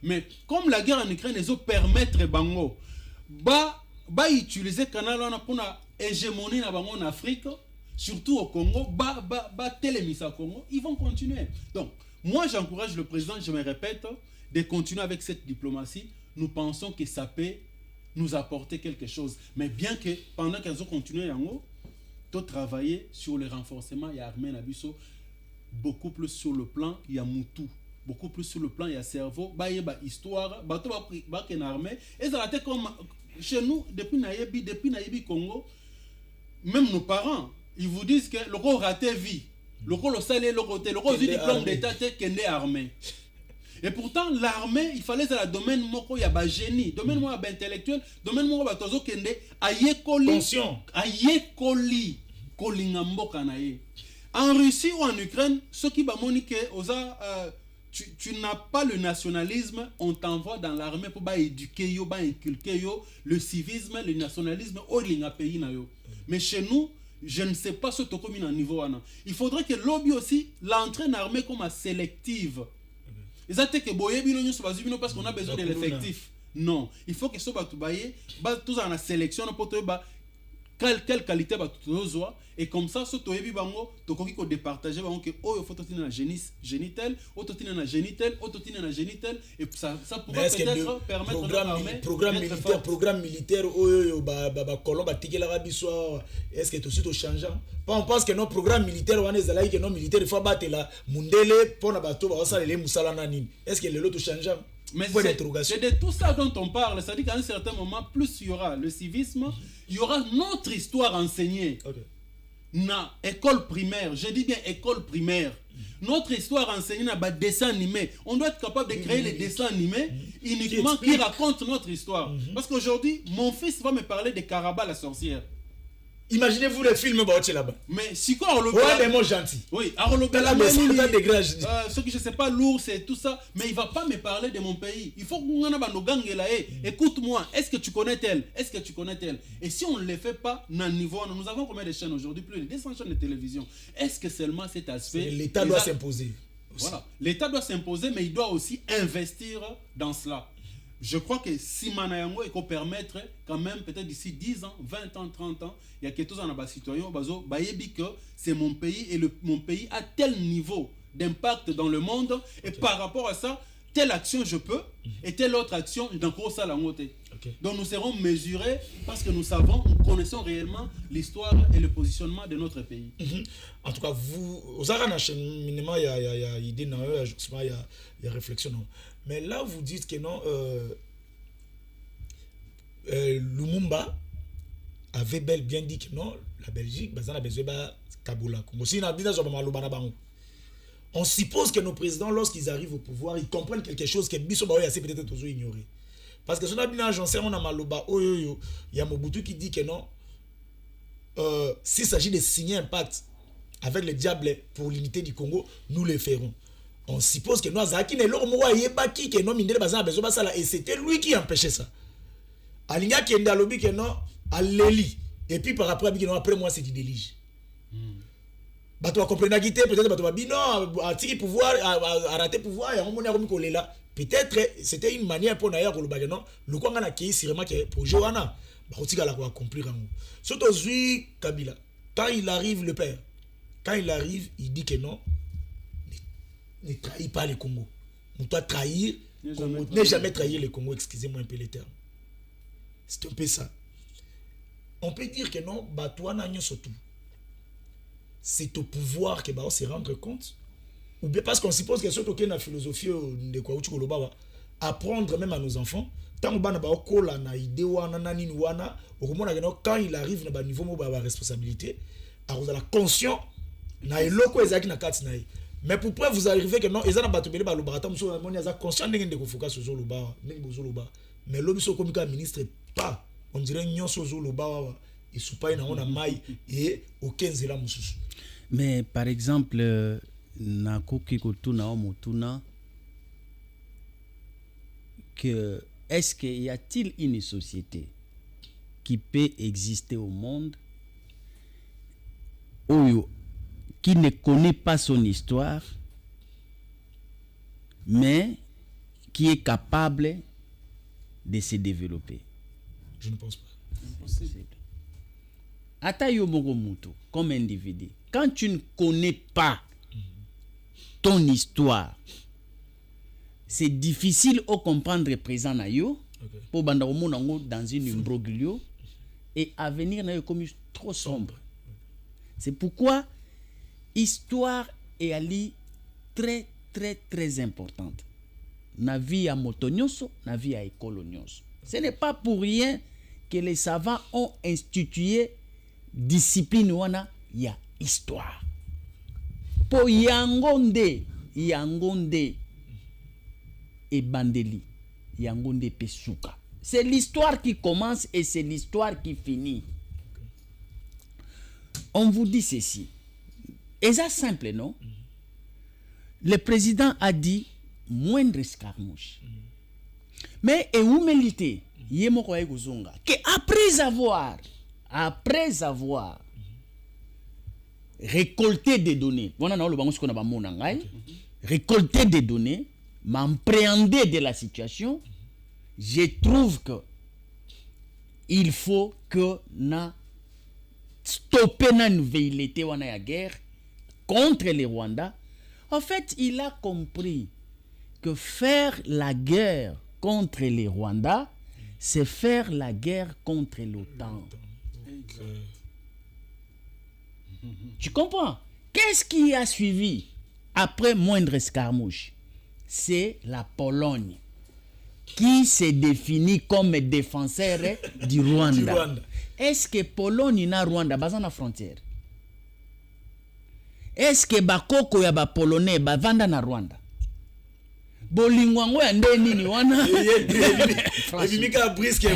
Mais comme la guerre en Ukraine les autres permettre bango ba utiliser canal pour la hégémonie na bango en Afrique, surtout au Congo, télémisa au Congo, ils vont continuer. Donc moi j'encourage le président, je me répète, de continuer avec cette diplomatie. Nous pensons que ça peut nous apporter quelque chose. Mais bien que pendant qu'ils ont continué de travailler sur le renforcement, il y a Armée Nabiso, beaucoup plus sur le plan, il y a Moutou, beaucoup plus sur le plan, il y a cerveau, il y a histoire, il y a une armée. Et ça a été comme chez nous, depuis Naïbi Congo, même nos parents, ils vous disent que le rôle raté vie, le rôle au salaire, le côté, le rôle du diplôme d'état, c'est qu'il y a armée. Et pourtant, l'armée, il fallait dans le domaine moko ya ba génie, domaine moko ya intellectuel, domaine moko ba tozo kende ayekoli, ayekoli kolinga mboka na ye. En Russie ou en Ukraine, ceux qui ba monique tu n'as pas le nationalisme, on t'envoie dans l'armée pour ba éduquer yo, ba inculquer yo le civisme, le nationalisme au linga pays na yo. Mais chez nous, je ne sais pas ce que comme un niveau ana. Il faudrait que lobby aussi l'entrée en armée comme sélective. Ils ont dit que parce qu'on a besoin de l'effectif. Non, il faut que ce soit tout dans la sélection pour quelle qualité et comme ça ce toyebi bango to koki ko départager bango que oh il faut totiner na génitel, oh totiner na génitel, oh totiner na génitel, et ça pourrait peut-être permettre programme militaire oh ba kolomba tikela rabiso. Est-ce que tout suite au changeant on pense que nos programmes militaires on est là que nos militaires il faut battre la mundele pour na bato ba ça les musala nani. Est-ce que le lot changeant? Mais c'est de tout ça dont on parle. C'est-à-dire qu'à un certain moment, plus il y aura le civisme, il y aura notre histoire enseignée. Okay. Na école primaire, je dis bien école primaire. Notre histoire enseignée dans des dessins animés. On doit être capable de créer les dessins animés uniquement qui racontent notre histoire. Parce qu'aujourd'hui, mon fils va me parler de Karaba la sorcière. Imaginez-vous le film là-bas. Mais si quoi on le ouais, des mots gentils. Oui, ce que je sais pas, l'ours et tout ça, mais il va pas me parler de mon pays. Il faut qu'on ait nos gangs là. Écoute-moi, est-ce que tu connais tel? Est-ce que tu connais tel? Et si on ne le fait pas, niveau, nous avons combien de chaînes aujourd'hui? Plus de 200 chaînes de télévision. Est-ce que seulement cet aspect l'État doit s'imposer? Voilà, l'État doit s'imposer, mais il doit aussi investir dans cela. Je crois que si Manayango il peut permettre quand même peut-être d'ici 10 ans, 20 ans, 30 ans, il y a quelque chose en citoyen que c'est mon pays et mon pays a tel niveau d'impact dans le monde et par rapport à ça, telle action je peux et telle autre action dans gros ça la montée. Donc nous serons mesurés parce que nous connaissons réellement l'histoire et le positionnement de notre pays. En tout cas, vous, aux arraches, il y a idée, il y a réflexion. Mais là, vous dites que non, Lumumba avait bien dit que non, la Belgique, a besoin de Kaboula. On suppose que nos présidents, lorsqu'ils arrivent au pouvoir, ils comprennent quelque chose que Bissoba a peut-être toujours ignoré. Parce que si on a bien agencé, on a Maloba, il y a Mobutu qui dit que non, s'il s'agit de signer un pacte avec le diable pour l'unité du Congo, nous le ferons. On suppose que nous et c'était lui qui empêchait ça. Alinga qui est lobby que non, à l'Eli. Et puis par après, après moi, c'est du délige. Bato comprendre peut-être bato ba non, à tirer pouvoir, à rater pouvoir, et on a là. Peut-être c'était une manière pour naïa ko le non, le quoi na qui sûrement que projet wana, ba kotika la ko accomplir en. Surtout Zui Kabila. Quand il arrive le père, quand il arrive, il dit que non, ne trahis pas le Congo. On doit trahir, ne jamais trahir le Congo, excusez-moi un peu les termes. C'est un peu ça. On peut dire que non, Batouana surtout. C'est au pouvoir que on se rendre compte. Ou bien parce qu'on suppose que surtout qu'il y a une philosophie de quoi apprendre même à nos enfants. Tant que quand il arrive à un niveau de responsabilité, akozala conscient na eloko ezaki na kati na ye. Mais pour preuve vous arrivez que non ezana bato bele ba lobata muso moni aza conscient ndenge ndeko focus sur loba ndenge bozo loba mais lobi so comme ministre pas on dirait nyonso zo loba et soupa na ona mai et aucun zela mususu. Mais par exemple na koki kotuna o motuna que est-ce qu'il y a-t-il une société qui peut exister au monde qui ne connaît pas son histoire, mais qui est capable de se développer? Je ne pense pas. Impossible. Atayo Mogomuto, comme individu, quand tu ne connais pas ton histoire, c'est difficile de comprendre présent na yo, pour banda omonango dans une imbroglio et avenir na yo comme trop sombre. C'est pourquoi histoire est ali très très très importante. Na vie à motonyoso, na vie à écolonioso. Ce n'est pas pour rien que les savants ont institué discipline wana ya histoire. Po yangonde et bandeli, yangonde pesuka. C'est l'histoire qui commence et c'est l'histoire qui finit. On vous dit ceci. Et ça simple, non? Le président a dit moindre escarmouche. Mais et humilité, que après avoir récolté des données, récolter des données, m'appréhender de la situation, je trouve que il faut que na stopper na velléité wana ya guerre contre les Rwandais. En fait, il a compris que faire la guerre contre les Rwandais, c'est faire la guerre contre l'OTAN. Tu comprends? Qu'est-ce qui a suivi après moindre escarmouche? C'est la Pologne qui s'est définie comme défenseur du Rwanda. Est-ce que Pologne na Rwanda baza na frontière? Est-ce que bakoko ya ba polonais bavanda na Rwanda? Bolingwango ya ndeni ni wana. Ebimika briske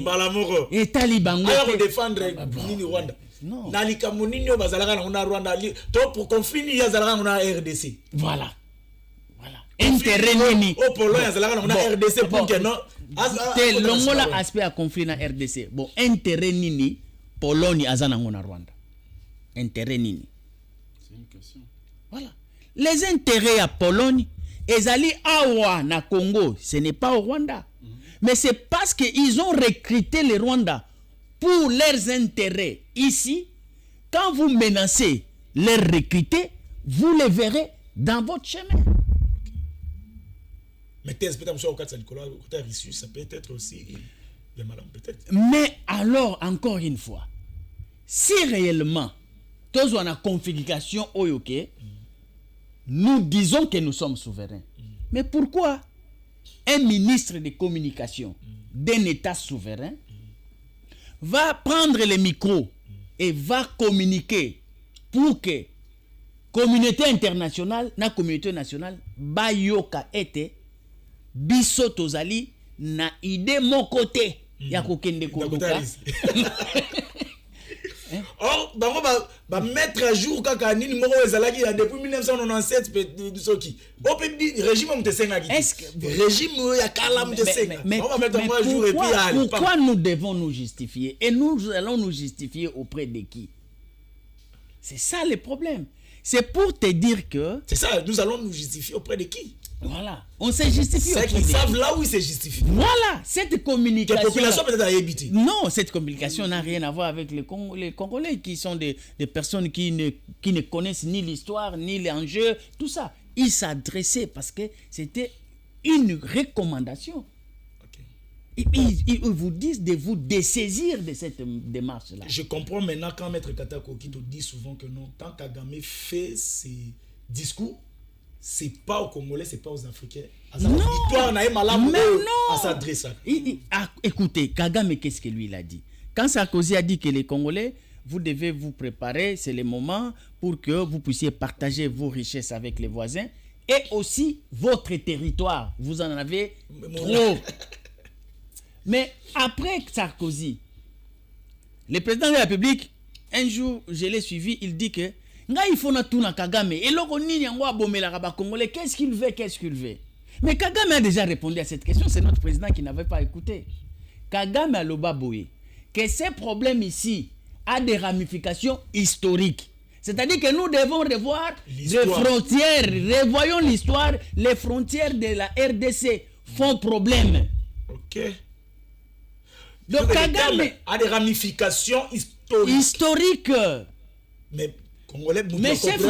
mbala moko. Etali bango pour défendre nini Rwanda. Non. Na likambo nini yo bazalaka na Rwanda to pour conflit ni yazalaka na RDC. Voilà. Intérêt nini au Pologne yazalaka na RDC pour que non tel longola aspect à conflit na RDC. Bon, intérêt nini Pologne azana na Rwanda? Intérêt nini? C'est une question. Voilà. Les intérêts à Pologne, ezali awa na Congo, ce n'est pas au Rwanda. Mais c'est parce qu'ils ont recruté les Rwandais pour leurs intérêts ici. Quand vous menacez les recruter, vous les verrez dans votre chemin. Mais peut-être ça peut être aussi le malin, peut-être. Mais alors, encore une fois, si réellement, tous on a configuration oyoke, nous disons que nous sommes souverains. Mais pourquoi un ministre de communication d'un État souverain va prendre le micro et va communiquer pour que communauté internationale, na communauté nationale, bayoka ete biso tozali na idée mon côté ya kokende kondoka. Or bango ba mettre à jour kaka nini moko ezalaki ya depuis 1997 soki ope régime mtesenga ki régime ya kala mtesenga on va mettre à jour et puis pourquoi nous devons nous justifier et nous allons nous justifier auprès de qui? C'est ça le problème. C'est pour te dire que c'est ça, nous allons nous justifier auprès de qui? Voilà, on s'est justifié. C'est qu'ils savent là où ils se justifient. Voilà, cette communication. La population peut-être a évité. Non, cette communication n'a rien à voir avec les Congolais qui sont des personnes qui ne connaissent ni l'histoire, ni les enjeux, tout ça. Ils s'adressaient parce que c'était une recommandation. Ils vous disent de vous dessaisir de cette démarche-là. Je comprends maintenant quand Maître Katako qui te dit souvent que non, quand Kagame fait ses discours, c'est pas aux Congolais, c'est pas aux Africains. Non, mais non. À s'adresser. Écoutez, Kagame, qu'est-ce que lui il a dit? Quand Sarkozy a dit que les Congolais vous devez vous préparer, c'est le moment pour que vous puissiez partager vos richesses avec les voisins et aussi votre territoire. Vous en avez trop. Mais après Sarkozy, le président de la République, un jour, je l'ai suivi, il dit que il faut tout na Kagame. Et Congolais, qu'est-ce qu'il veut? Mais Kagame a déjà répondu à cette question. C'est notre président qui n'avait pas écouté. Kagame a l'Obaboye que ces problèmes ici a des ramifications historiques. C'est-à-dire que nous devons revoir les frontières. Revoyons l'histoire. Les frontières de la RDC font problème. Ok. Donc Kagame a des ramifications historiques. Mais Congolais, chef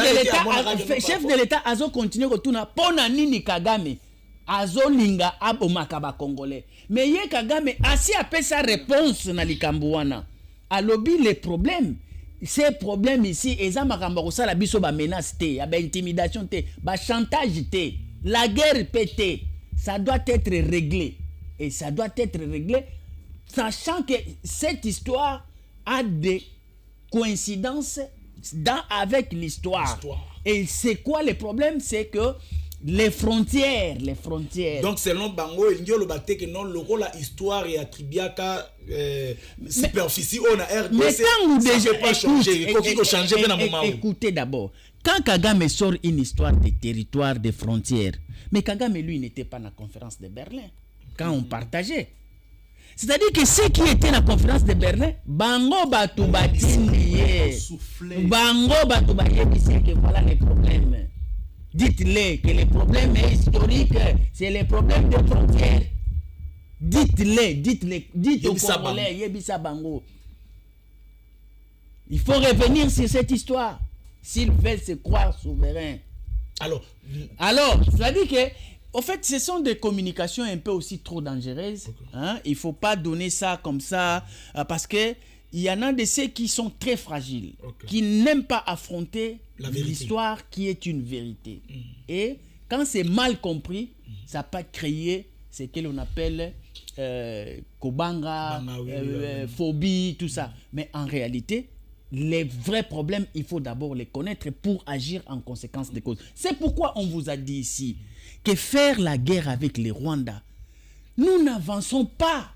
de l'État azo continue kotuna pona nini Kagame azo linga abomaka ba Congolais. Mais ye Kagame asi apé sa réponse na likambo wana. Alobi les problèmes. Ces problèmes ici, eza makambo kosala biso ba menace te, ba intimidation te, ba chantage te, la guerre pété. Ça doit être réglé. Et ça doit être réglé sachant que cette histoire a des coïncidences avec l'histoire. Et c'est quoi le problème? C'est que les frontières. Donc selon Bango, il y a le bâté que non, le rôle la histoire est attribué à superficie on a RDC. Mais quand vous déjà pas changer, il faut changer bien à moment. Écoutez d'abord, quand Kagame sort une histoire des territoires, des frontières, mais Kagame lui n'était pas dans la conférence de Berlin quand on partageait. C'est-à-dire que ceux qui étaient dans la conférence de Berlin, Bango Batoubatiniye, Bango Batoubatiniye, que voilà les problèmes. Dites-les que les problèmes historiques, c'est les problèmes de frontières. Dites aux Congolais, Yebisa Bango. Il faut revenir sur cette histoire s'ils veulent se croire souverains. Alors, c'est-à-dire que en fait, ce sont des communications un peu aussi trop dangereuses. Okay. Hein? Il ne faut pas donner ça comme ça parce qu'il y en a de ceux qui sont très fragiles, qui n'aiment pas affronter l'histoire qui est une vérité. Et quand c'est mal compris, ça peut créer ce que l'on appelle Kobanga, phobie, tout ça. Mais en réalité, les vrais problèmes, il faut d'abord les connaître pour agir en conséquence des causes. C'est pourquoi on vous a dit ici que faire la guerre avec les Rwandais, nous n'avançons pas.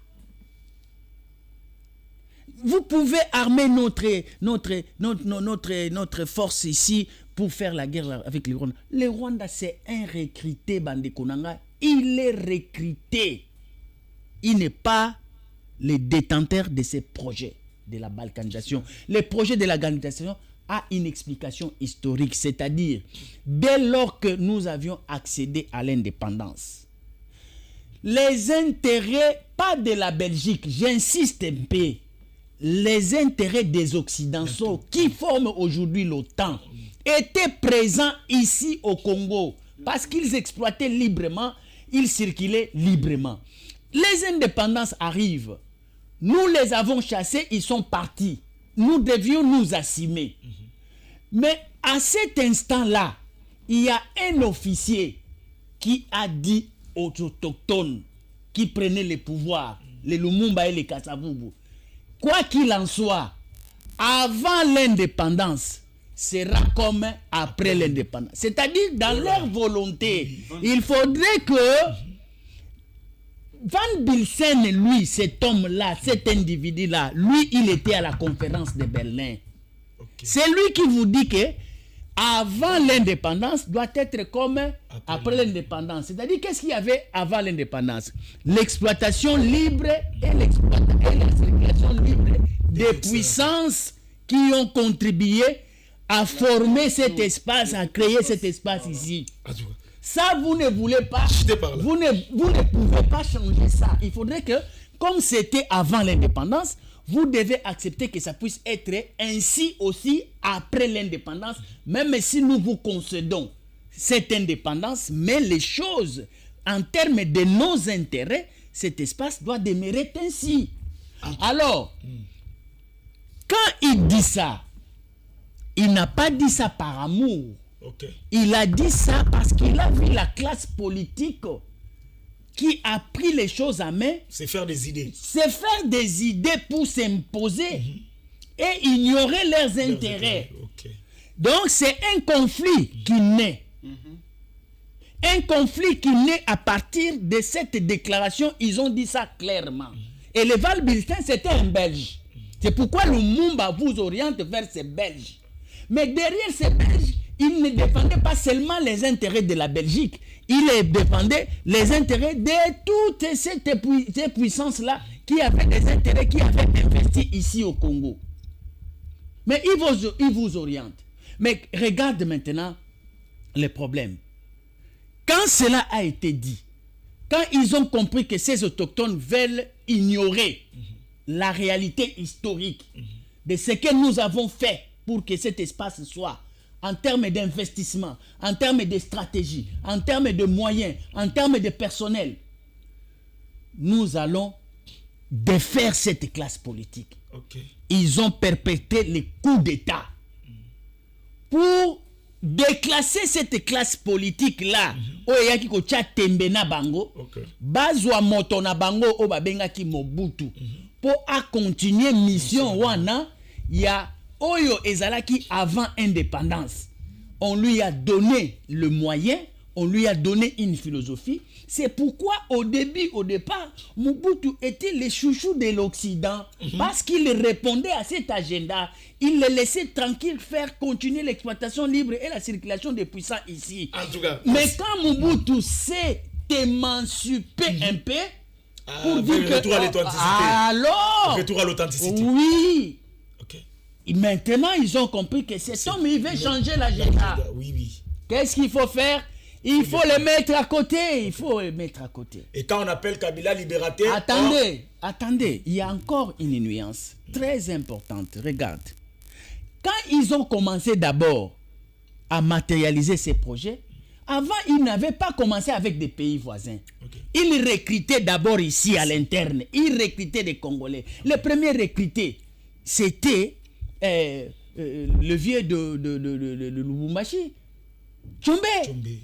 Vous pouvez armer notre force ici pour faire la guerre avec les Rwandais. Les Rwandais, c'est un recruté, Bande Konanga. Il est recruté. Il n'est pas le détenteur de ces projets de la balkanisation. Les projets de la balkanisation a une explication historique, c'est-à-dire dès lors que nous avions accédé à l'indépendance, les intérêts, pas de la Belgique, j'insiste un peu, les intérêts des Occidentaux qui forment aujourd'hui l'OTAN étaient présents ici au Congo parce qu'ils exploitaient librement, ils circulaient librement. Les indépendances arrivent, nous les avons chassés, ils sont partis. Nous devions nous assumer. Mais à cet instant-là, il y a un officier qui a dit aux autochtones qui prenaient le pouvoir, les Lumumba et les Kasavubu, quoi qu'il en soit, avant l'indépendance, sera comme après l'indépendance. C'est-à-dire, dans leur volonté, il faudrait que Van Bilsen, lui, cet homme-là, cet individu-là, lui, il était à la conférence de Berlin. C'est lui qui vous dit que avant l'indépendance doit être comme après l'indépendance. C'est-à-dire, qu'est-ce qu'il y avait avant l'indépendance? L'exploitation libre et la circulation libre des puissances qui ont contribué à former cet espace, à créer cet espace ici. Ça, vous ne voulez pas, vous ne pouvez pas changer ça. Il faudrait que, comme c'était avant l'indépendance, vous devez accepter que ça puisse être ainsi aussi après l'indépendance, même si nous vous concédons cette indépendance, mais les choses, en termes de nos intérêts, cet espace doit demeurer ainsi. Alors, quand il dit ça, il n'a pas dit ça par amour. Il a dit ça parce qu'il a vu la classe politique qui a pris les choses en main. C'est faire des idées. C'est faire des idées pour s'imposer. et ignorer leurs intérêts. Ok. Donc c'est un conflit qui naît. Un conflit qui naît à partir de cette déclaration. Ils ont dit ça clairement. Et le Val Bulletin, c'était un Belge. C'est pourquoi le Lumumba vous oriente vers ces Belges. Mais derrière ces Belges, il ne défendait pas seulement les intérêts de la Belgique. Il défendait les intérêts de toutes ces puissances-là qui avaient des intérêts, qui avaient investi ici au Congo. Mais il vous oriente. Mais regarde maintenant les problèmes. Quand cela a été dit, quand ils ont compris que ces autochtones veulent ignorer la réalité historique de ce que nous avons fait pour que cet espace soit, en termes d'investissement, en termes de stratégie, en termes de moyens, en termes de personnel, nous allons défaire cette classe politique. Ok. Ils ont perpétré les coups d'État pour déclasser cette classe politique là oyaki ko tia tembe na bango bazwa moto na bango o babengaki Mobutu pour a continuer mission wana ya oyo ezalaki avant indépendance. On lui a donné le moyen, on lui a donné une philosophie. C'est pourquoi au départ, Mobutu était le chouchou de l'Occident parce qu'il répondait à cet agenda. Il les laissait tranquille faire continuer l'exploitation libre et la circulation des puissants ici. En tout cas, mais quand Mobutu s'est émancipé un peu, pour dire que... Retour à l'authenticité. Alors... Retour à l'authenticité. Oui. Ok. Et maintenant, ils ont compris que cet homme, il veut changer l'agenda. Oui, oui. Qu'est-ce qu'il faut faire? Il faut le mettre à côté. Il faut le mettre à côté. Et quand on appelle Kabila libérateur... Attendez. Il y a encore une nuance très importante. Regarde. Quand ils ont commencé d'abord à matérialiser ces projets, avant, ils n'avaient pas commencé avec des pays voisins. Okay. Ils recrutaient d'abord ici à l'interne. Ils recrutaient des Congolais. Le premier recruté, c'était le vieux de Lubumbashi. Tchombe, oui.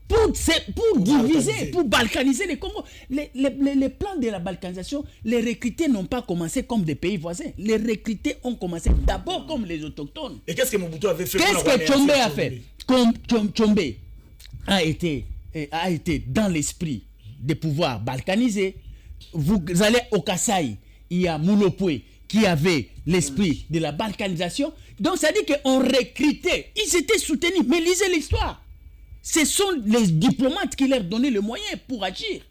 Pour diviser, pour balkaniser les Congo. Les plans de la balkanisation, les recrutés n'ont pas commencé comme des pays voisins. Les recrutés ont commencé d'abord comme les autochtones. Et qu'est-ce que Mobutu avait fait? Qu'est-ce que Tchombe a fait? Tchombe a été dans l'esprit de pouvoir balkaniser. Vous allez au Kasaï, il y a Mulopwe qui avait l'esprit de la balkanisation. Donc ça dit qu'on recrutait, ils étaient soutenus. Mais lisez l'histoire. Ce sont les diplomates qui leur donnaient le moyen pour agir.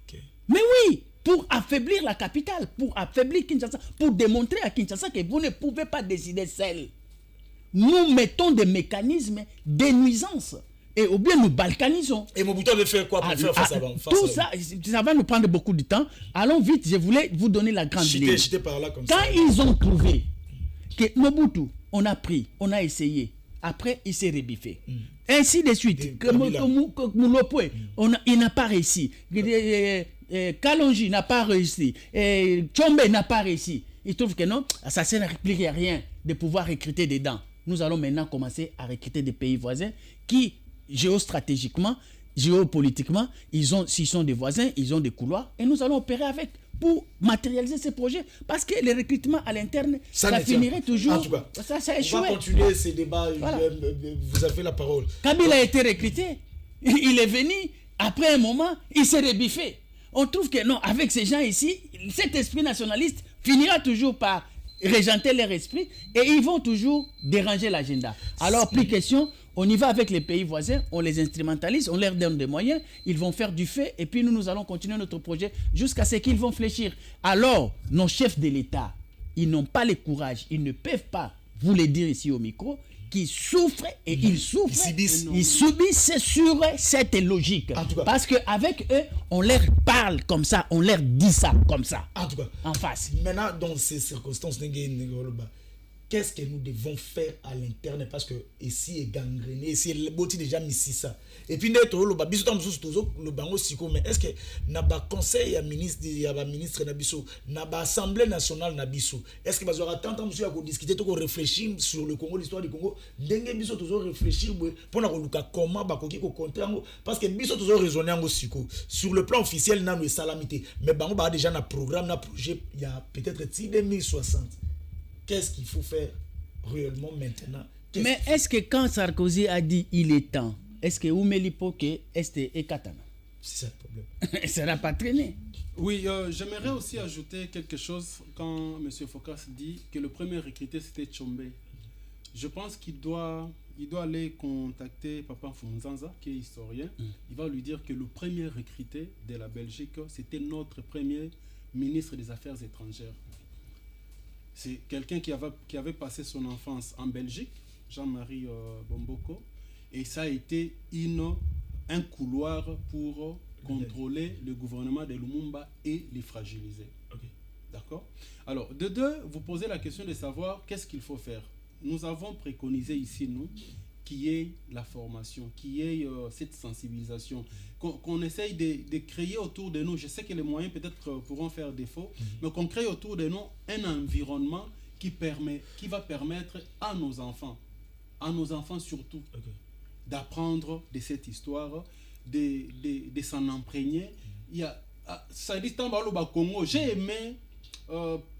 Okay. Mais oui, pour affaiblir la capitale, pour affaiblir Kinshasa, pour démontrer à Kinshasa que vous ne pouvez pas décider seul. Nous mettons des mécanismes de nuisance. Et ou bien nous balkanisons. Et Mobutu avait fait quoi pour faire face à tout ça, ça va nous prendre beaucoup de temps. Allons vite, je voulais vous donner la grande ligne. Par là comme quand ça. Ils ont trouvé que Mobutu, on a pris, on a essayé. Après, il s'est rebiffé. Ainsi de suite. Mulopwe, il n'a pas réussi. Kalonji n'a pas réussi. Tchombe n'a pas réussi. Il trouve que non, ça ne réplique à rien de pouvoir recruter dedans. Nous allons maintenant commencer à recruter des pays voisins qui, géostratégiquement, géopolitiquement, s'ils sont des voisins, ils ont des couloirs et nous allons opérer avec pour matérialiser ces projets parce que le recrutement à l'interne, ça finirait toujours. En tout cas, ça a échoué. On va continuer ces débats. Voilà. Vous avez la parole. Kabila a été recruté. Il est venu. Après un moment, il s'est rebiffé. On trouve que non, avec ces gens ici, cet esprit nationaliste finira toujours par régenter leur esprit et ils vont toujours déranger l'agenda. Alors, plus question, on y va avec les pays voisins, on les instrumentalise, on leur donne des moyens, ils vont faire du fait et puis nous allons continuer notre projet jusqu'à ce qu'ils vont fléchir. Alors, nos chefs de l'État, ils n'ont pas le courage, ils ne peuvent pas vous le dire ici au micro, qui souffrent et ils souffrent, ils subissent sur cette logique. Parce qu'avec eux, on leur parle comme ça, on leur dit ça comme ça. En tout cas, en face. Maintenant, dans ces circonstances, qu'est-ce que nous devons faire à l'interne parce que ici est gangréné, ici est boti déjà mis ça. Et puis d'être le babiso tam sous toujours le bango siko mais est-ce que na ba conseil ya ministre na biso na ba assemblée nationale na biso est-ce que bazora tant monsieur à discuter to réfléchir sur le Congo, l'histoire du Congo ndenge biso toujours réfléchir pour na luka comment ba koki ko contrer parce que biso toujours raisonner ngo siko sur le plan officiel na no salamité mais bango ba déjà na programme na projet il y a peut-être 2060. qu'est-ce qu'il faut faire réellement maintenant? Mais est-ce que quand Sarkozy a dit il est temps, est-ce que Oumeli Poké est Katana? C'est ça le problème. Ça n'a pas traîné. Oui, j'aimerais aussi ajouter quelque chose quand M. Focas dit que le premier recruté c'était Tchombe. Je pense qu'il doit aller contacter Papa Founzanza, qui est historien. Il va lui dire que le premier recruté de la Belgique, c'était notre premier ministre des Affaires étrangères. C'est quelqu'un qui avait passé son enfance en Belgique, Jean-Marie Bomboko, et ça a été un couloir pour contrôler le gouvernement de Lumumba et les fragiliser. Okay. D'accord? Alors, de deux, vous posez la question de savoir qu'est-ce qu'il faut faire. Nous avons préconisé ici, nous, qu'il y ait la formation, qu'il y ait cette sensibilisation, qu'on essaye de créer autour de nous. Je sais que les moyens peut-être pourront faire défaut, mais qu'on crée autour de nous un environnement qui va permettre à nos enfants surtout, d'apprendre de cette histoire, de s'en imprégner. Ça dit tant au Congo, j'ai aimé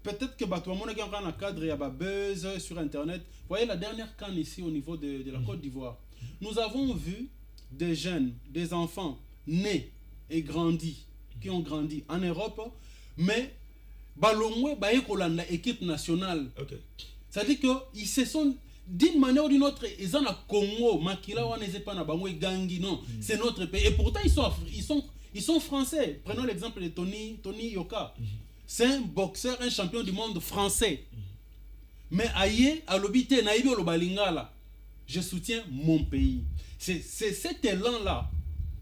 peut-être que Batouamon est en cadre, il y a un buzz sur internet. Vous voyez la dernière canne ici au niveau de la Côte d'Ivoire. Nous avons vu des jeunes, des enfants nés et grandis, qui ont grandi en Europe, mais Balongwe Bayekolanda, équipe nationale. C'est-à-dire qu'ils se sont d'une manière ou d'une autre, ils sont à Congo, Makila n'est pas Bangwe Gangi, non, c'est notre pays. Et pourtant ils sont français. Prenons l'exemple de Tony Yoka. C'est un boxeur, un champion du monde français. Mais aïe, à l'obité, naïbi au balingala, je soutiens mon pays. C'est cet élan-là,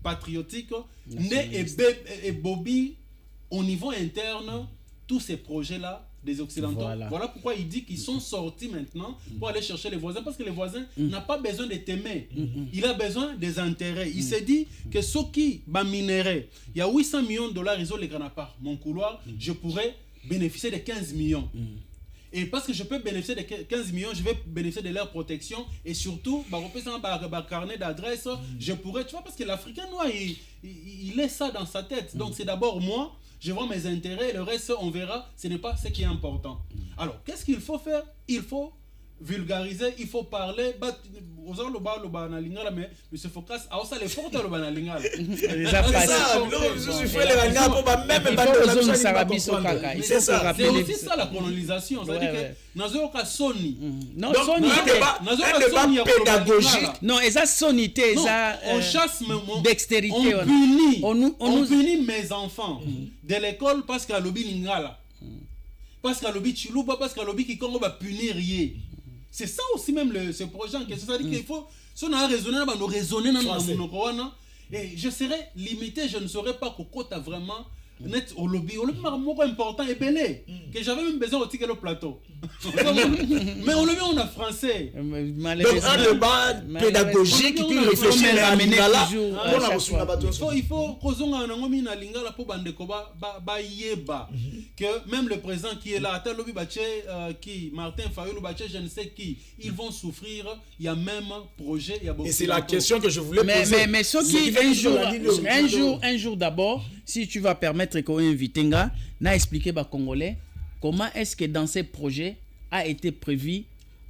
patriotique, né et Bobby, au niveau interne, tous ces projets-là, des Occidentaux. Voilà pourquoi il dit qu'ils sont sortis maintenant pour aller chercher les voisins, parce que les voisins n'ont pas besoin de t'aimer. Il a besoin des intérêts. Il s'est dit que ceux qui minéraux, il y a 800 millions de dollars, ils ont les grands part. Mon couloir, je pourrais bénéficier de 15 millions. Et parce que je peux bénéficier de 15 millions, je vais bénéficier de leur protection. Et surtout, carnet d'adresse, je pourrais, tu vois, parce que l'Africain noir, il est ça dans sa tête. Donc c'est d'abord moi, je vois mes intérêts, le reste, on verra, ce n'est pas ce qui est important. Alors, qu'est-ce qu'il faut faire? Il faut vulgariser, il faut parler. Mais M. Focas a aussi les fortes le banalingala. C'est aussi ça la colonisation. C'est-à-dire que Nazoka Soni. Non, Soni pédagogique. Non, ça sonité, ça on chasse dextérité. On punit mes enfants de l'école parce qu'à l'obi lingala. Parce qu'à l'obi chilouba, parce qu'à l'obi qui va punir rien. C'est ça aussi même ce projet en question. C'est-à-dire qu'il faut, si on a raisonné, nous raisonner dans nos et je serais limité, je ne saurais pas qu'au côté vraiment net au lobby. Au lobby, important et belé. Que j'avais même besoin de ticket le plateau. Mais au lobby, on a français. Donc, un débat pédagogique qui réfléchit à Lingala. Il faut qu'on ait un homme à Lingala pour que même le président qui est là, lobby qui Martin Fayulu, je ne sais qui, ils vont souffrir. Il y a même projet. Et c'est la question que je voulais poser. Mais ce qui un jour d'abord, si tu vas permettre qu'on invite un gars, n'a expliqué aux Congolais comment est-ce que dans ces projets a été prévu.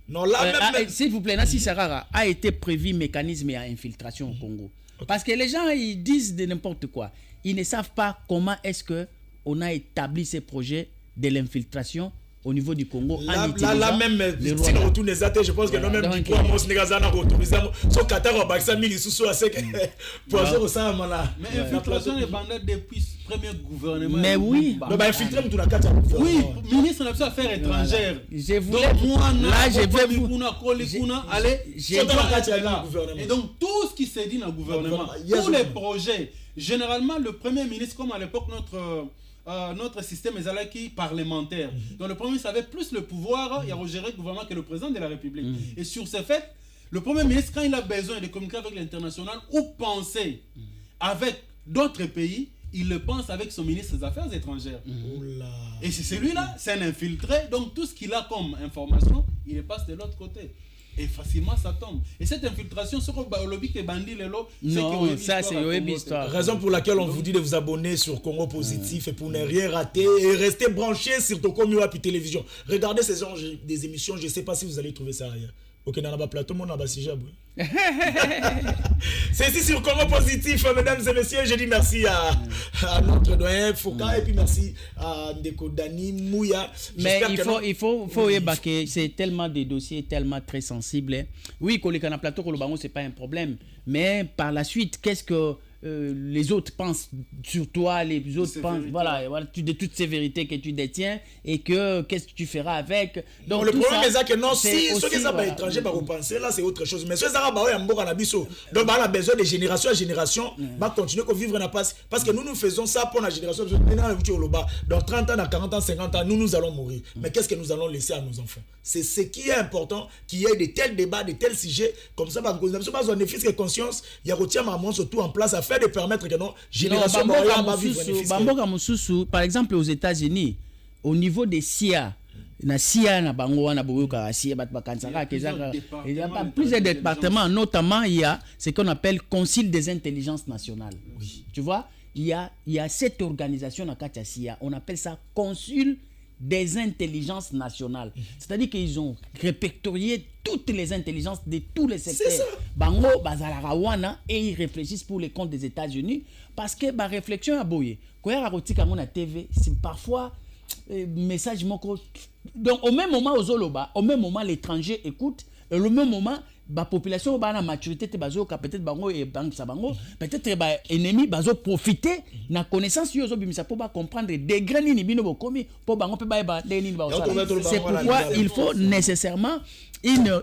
Non, là, s'il vous plaît, Nassi Sarara, a été prévu mécanisme à infiltration au Congo. Parce que les gens, ils disent de n'importe quoi. Ils ne savent pas comment est-ce qu'on a établi ces projets de l'infiltration au niveau du Congo. Là même, si on retourne les athées, je pense que même du coup, mon Sénégal a autorisé. Son Qatar a baxé 1000 sous à sec. Pour ça, mais l'infiltration est bandée depuis le premier gouvernement. Mais oui. Mais infiltrer tout la carte. Oui, ministre des Affaires étrangères. Je voulais. Là, je vais vous. Allez, et donc, tout ce qui s'est dit dans le gouvernement, tous les projets, généralement, le premier ministre, comme à l'époque, notre système est parlementaire. Donc le premier ministre avait plus le pouvoir à gérer le gouvernement que le président de la République. Et sur ce fait, le premier ministre, quand il a besoin de communiquer avec l'international ou penser avec d'autres pays, il le pense avec son ministre des Affaires étrangères. Et c'est celui-là, c'est un infiltré. Donc tout ce qu'il a comme information, il le passe de l'autre côté. et facilement ça tombe. Et cette infiltration, ce qu'on va lobby que bandit les lots, non, ça c'est une histoire. Raison pour laquelle on vous dit de vous abonner sur Congo Positif et pour ne rien rater et rester branché sur Toko Miwapi Télévision. Regardez ces genres des émissions, je ne sais pas si vous allez trouver ça ailleurs. Ok, dans le plateau, mon abasijab. C'est ici sur Congo Positif, mesdames et messieurs. Je dis merci à notre doyen Fouka et puis merci à Ndeko Dani Mouya. Mais il faut que c'est tellement des dossiers tellement très sensibles. Hein. Oui, quand on a plateau, c'est pas un problème. Mais par la suite, qu'est-ce que les autres pensent sur toi, les autres pensent, voilà, de toutes ces vérités que tu détiens et que qu'est-ce que tu feras avec. Donc, le problème est que non, si ceux qui sont étrangers vont penser, là c'est autre chose. Mais ceux qui sont donc on a besoin de génération à génération, va continuer à vivre dans passe. Parce que nous faisons ça pour la génération. Dans 30 ans, dans 40 ans, 50 ans, nous allons mourir. Mais qu'est-ce que nous allons laisser à nos enfants? C'est ce qui est important, qu'il y ait de tels débats, de tels sujets. Comme ça, nous avons besoin de fils et conscience. Il y a retient maman surtout en place à faire de permettre que nos générations va vivre. par exemple aux États-Unis, au niveau des CIA, na CIA na bango wana boyoka CIA bat bakansaka il y a plusieurs départements, notamment il y a ce qu'on appelle Conseil des intelligences nationales. Oui. Tu vois, il y a cette organisation na katia CIA, on appelle ça Conseil des intelligences nationales. C'est-à-dire qu'ils ont répertorié toutes les intelligences de tous les secteurs. Bango bazalaka wana et ils réfléchissent pour les comptes des États-Unis parce que ba réflexion a boyé. Quand ya rakotika mon TV, c'est parfois message moko. Donc au même moment aux Oloba, au même moment l'étranger écoute, et au même moment la population ba na maturité te bazo ka peut-être bango et banque sa bango peut-être ba ennemi bazo profiter na connaissance yo zo bimisa pour ba comprendre degré ni bino bokomi pour bango pe ba ni ba. C'est pourquoi il faut nécessairement une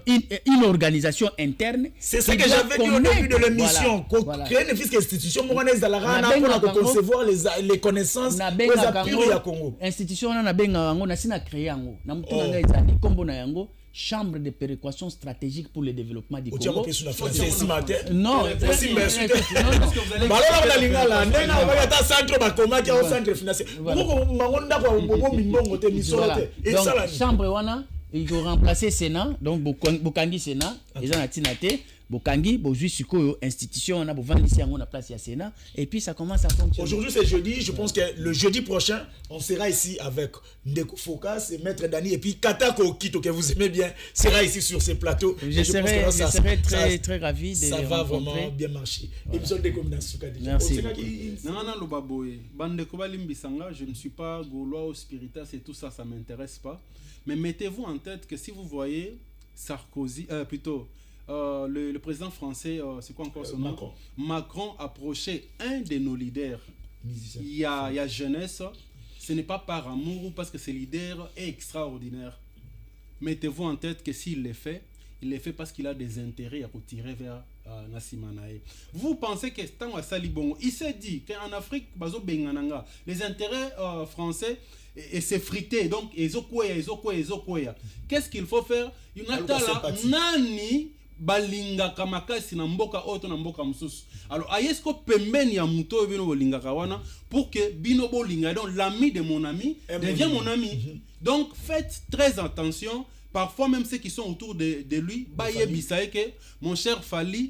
organisation interne. C'est ce que j'avais dit au début de l'émission. Créer une fiscale institution pour concevoir les connaissances les appuis à Congo. Institution na benga ngo na sina créer yango na mutu na ngai zali kombo na yango chambre de péréquation stratégique pour le développement du Congo. Non, chambre wana il faut remplacer Sénat, donc Bokangi Sénat, ils ont atinate, Bokangi, Bojui Suko, institution, on a besoin ici on a place à Sénat, et puis ça commence à fonctionner. Aujourd'hui c'est jeudi, je pense que le jeudi prochain, on sera ici avec Ndeko Focas et Maître Dani, et puis Katako Kito, que vous aimez bien, sera ici sur ces plateaux. Je serai très ravi de ça va vraiment bien marcher. Épisode de Communation. Merci. Non, Lobaboy, Bandeko Balimbisanga, je ne suis pas gaulois ou spiritas et tout ça, ça ne m'intéresse pas. Mais mettez-vous en tête que si vous voyez Sarkozy, le président français, c'est quoi encore son nom? Macron approcher un de nos leaders. Il y a jeunesse, ce n'est pas par amour ou parce que ce leader est extraordinaire. Mettez-vous en tête que s'il le fait, il le fait parce qu'il a des intérêts à retirer vers Nassimanae. Vous pensez que tant à Salibongo, il s'est dit qu'en Afrique, les intérêts français et c'est frité, donc qu'est-ce qu'il faut faire? Il y a nani balinga kamakasi na mboka oto na mboka mususu. Alors ayesko pembeni ya muto bino bolinga kawana pour que bino bolinga, donc l'ami de mon ami devient mon ami. Donc faites très attention. Parfois même ceux qui sont autour de lui, baye bisaike, mon cher Fali,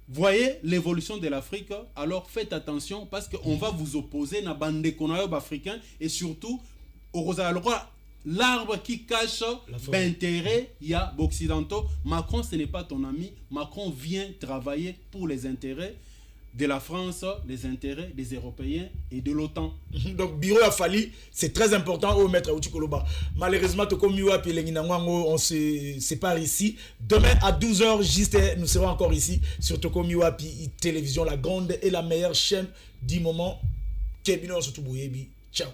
voyez l'évolution de l'Afrique, alors faites attention parce qu'on va vous opposer na bande konayob africain et surtout l'arbre qui cache l'intérêt il y a occidentaux. Macron ce n'est pas ton ami, Macron vient travailler pour les intérêts de la France, les intérêts des Européens et de l'OTAN. Donc, Biro a fallu, c'est très important au maître Aoutikoloba. Malheureusement, on se sépare ici. Demain à 12h, juste, nous serons encore ici sur Toko Miwapi Télévision, la grande et la meilleure chaîne du moment. Kebino Sotubuyebi. Ciao.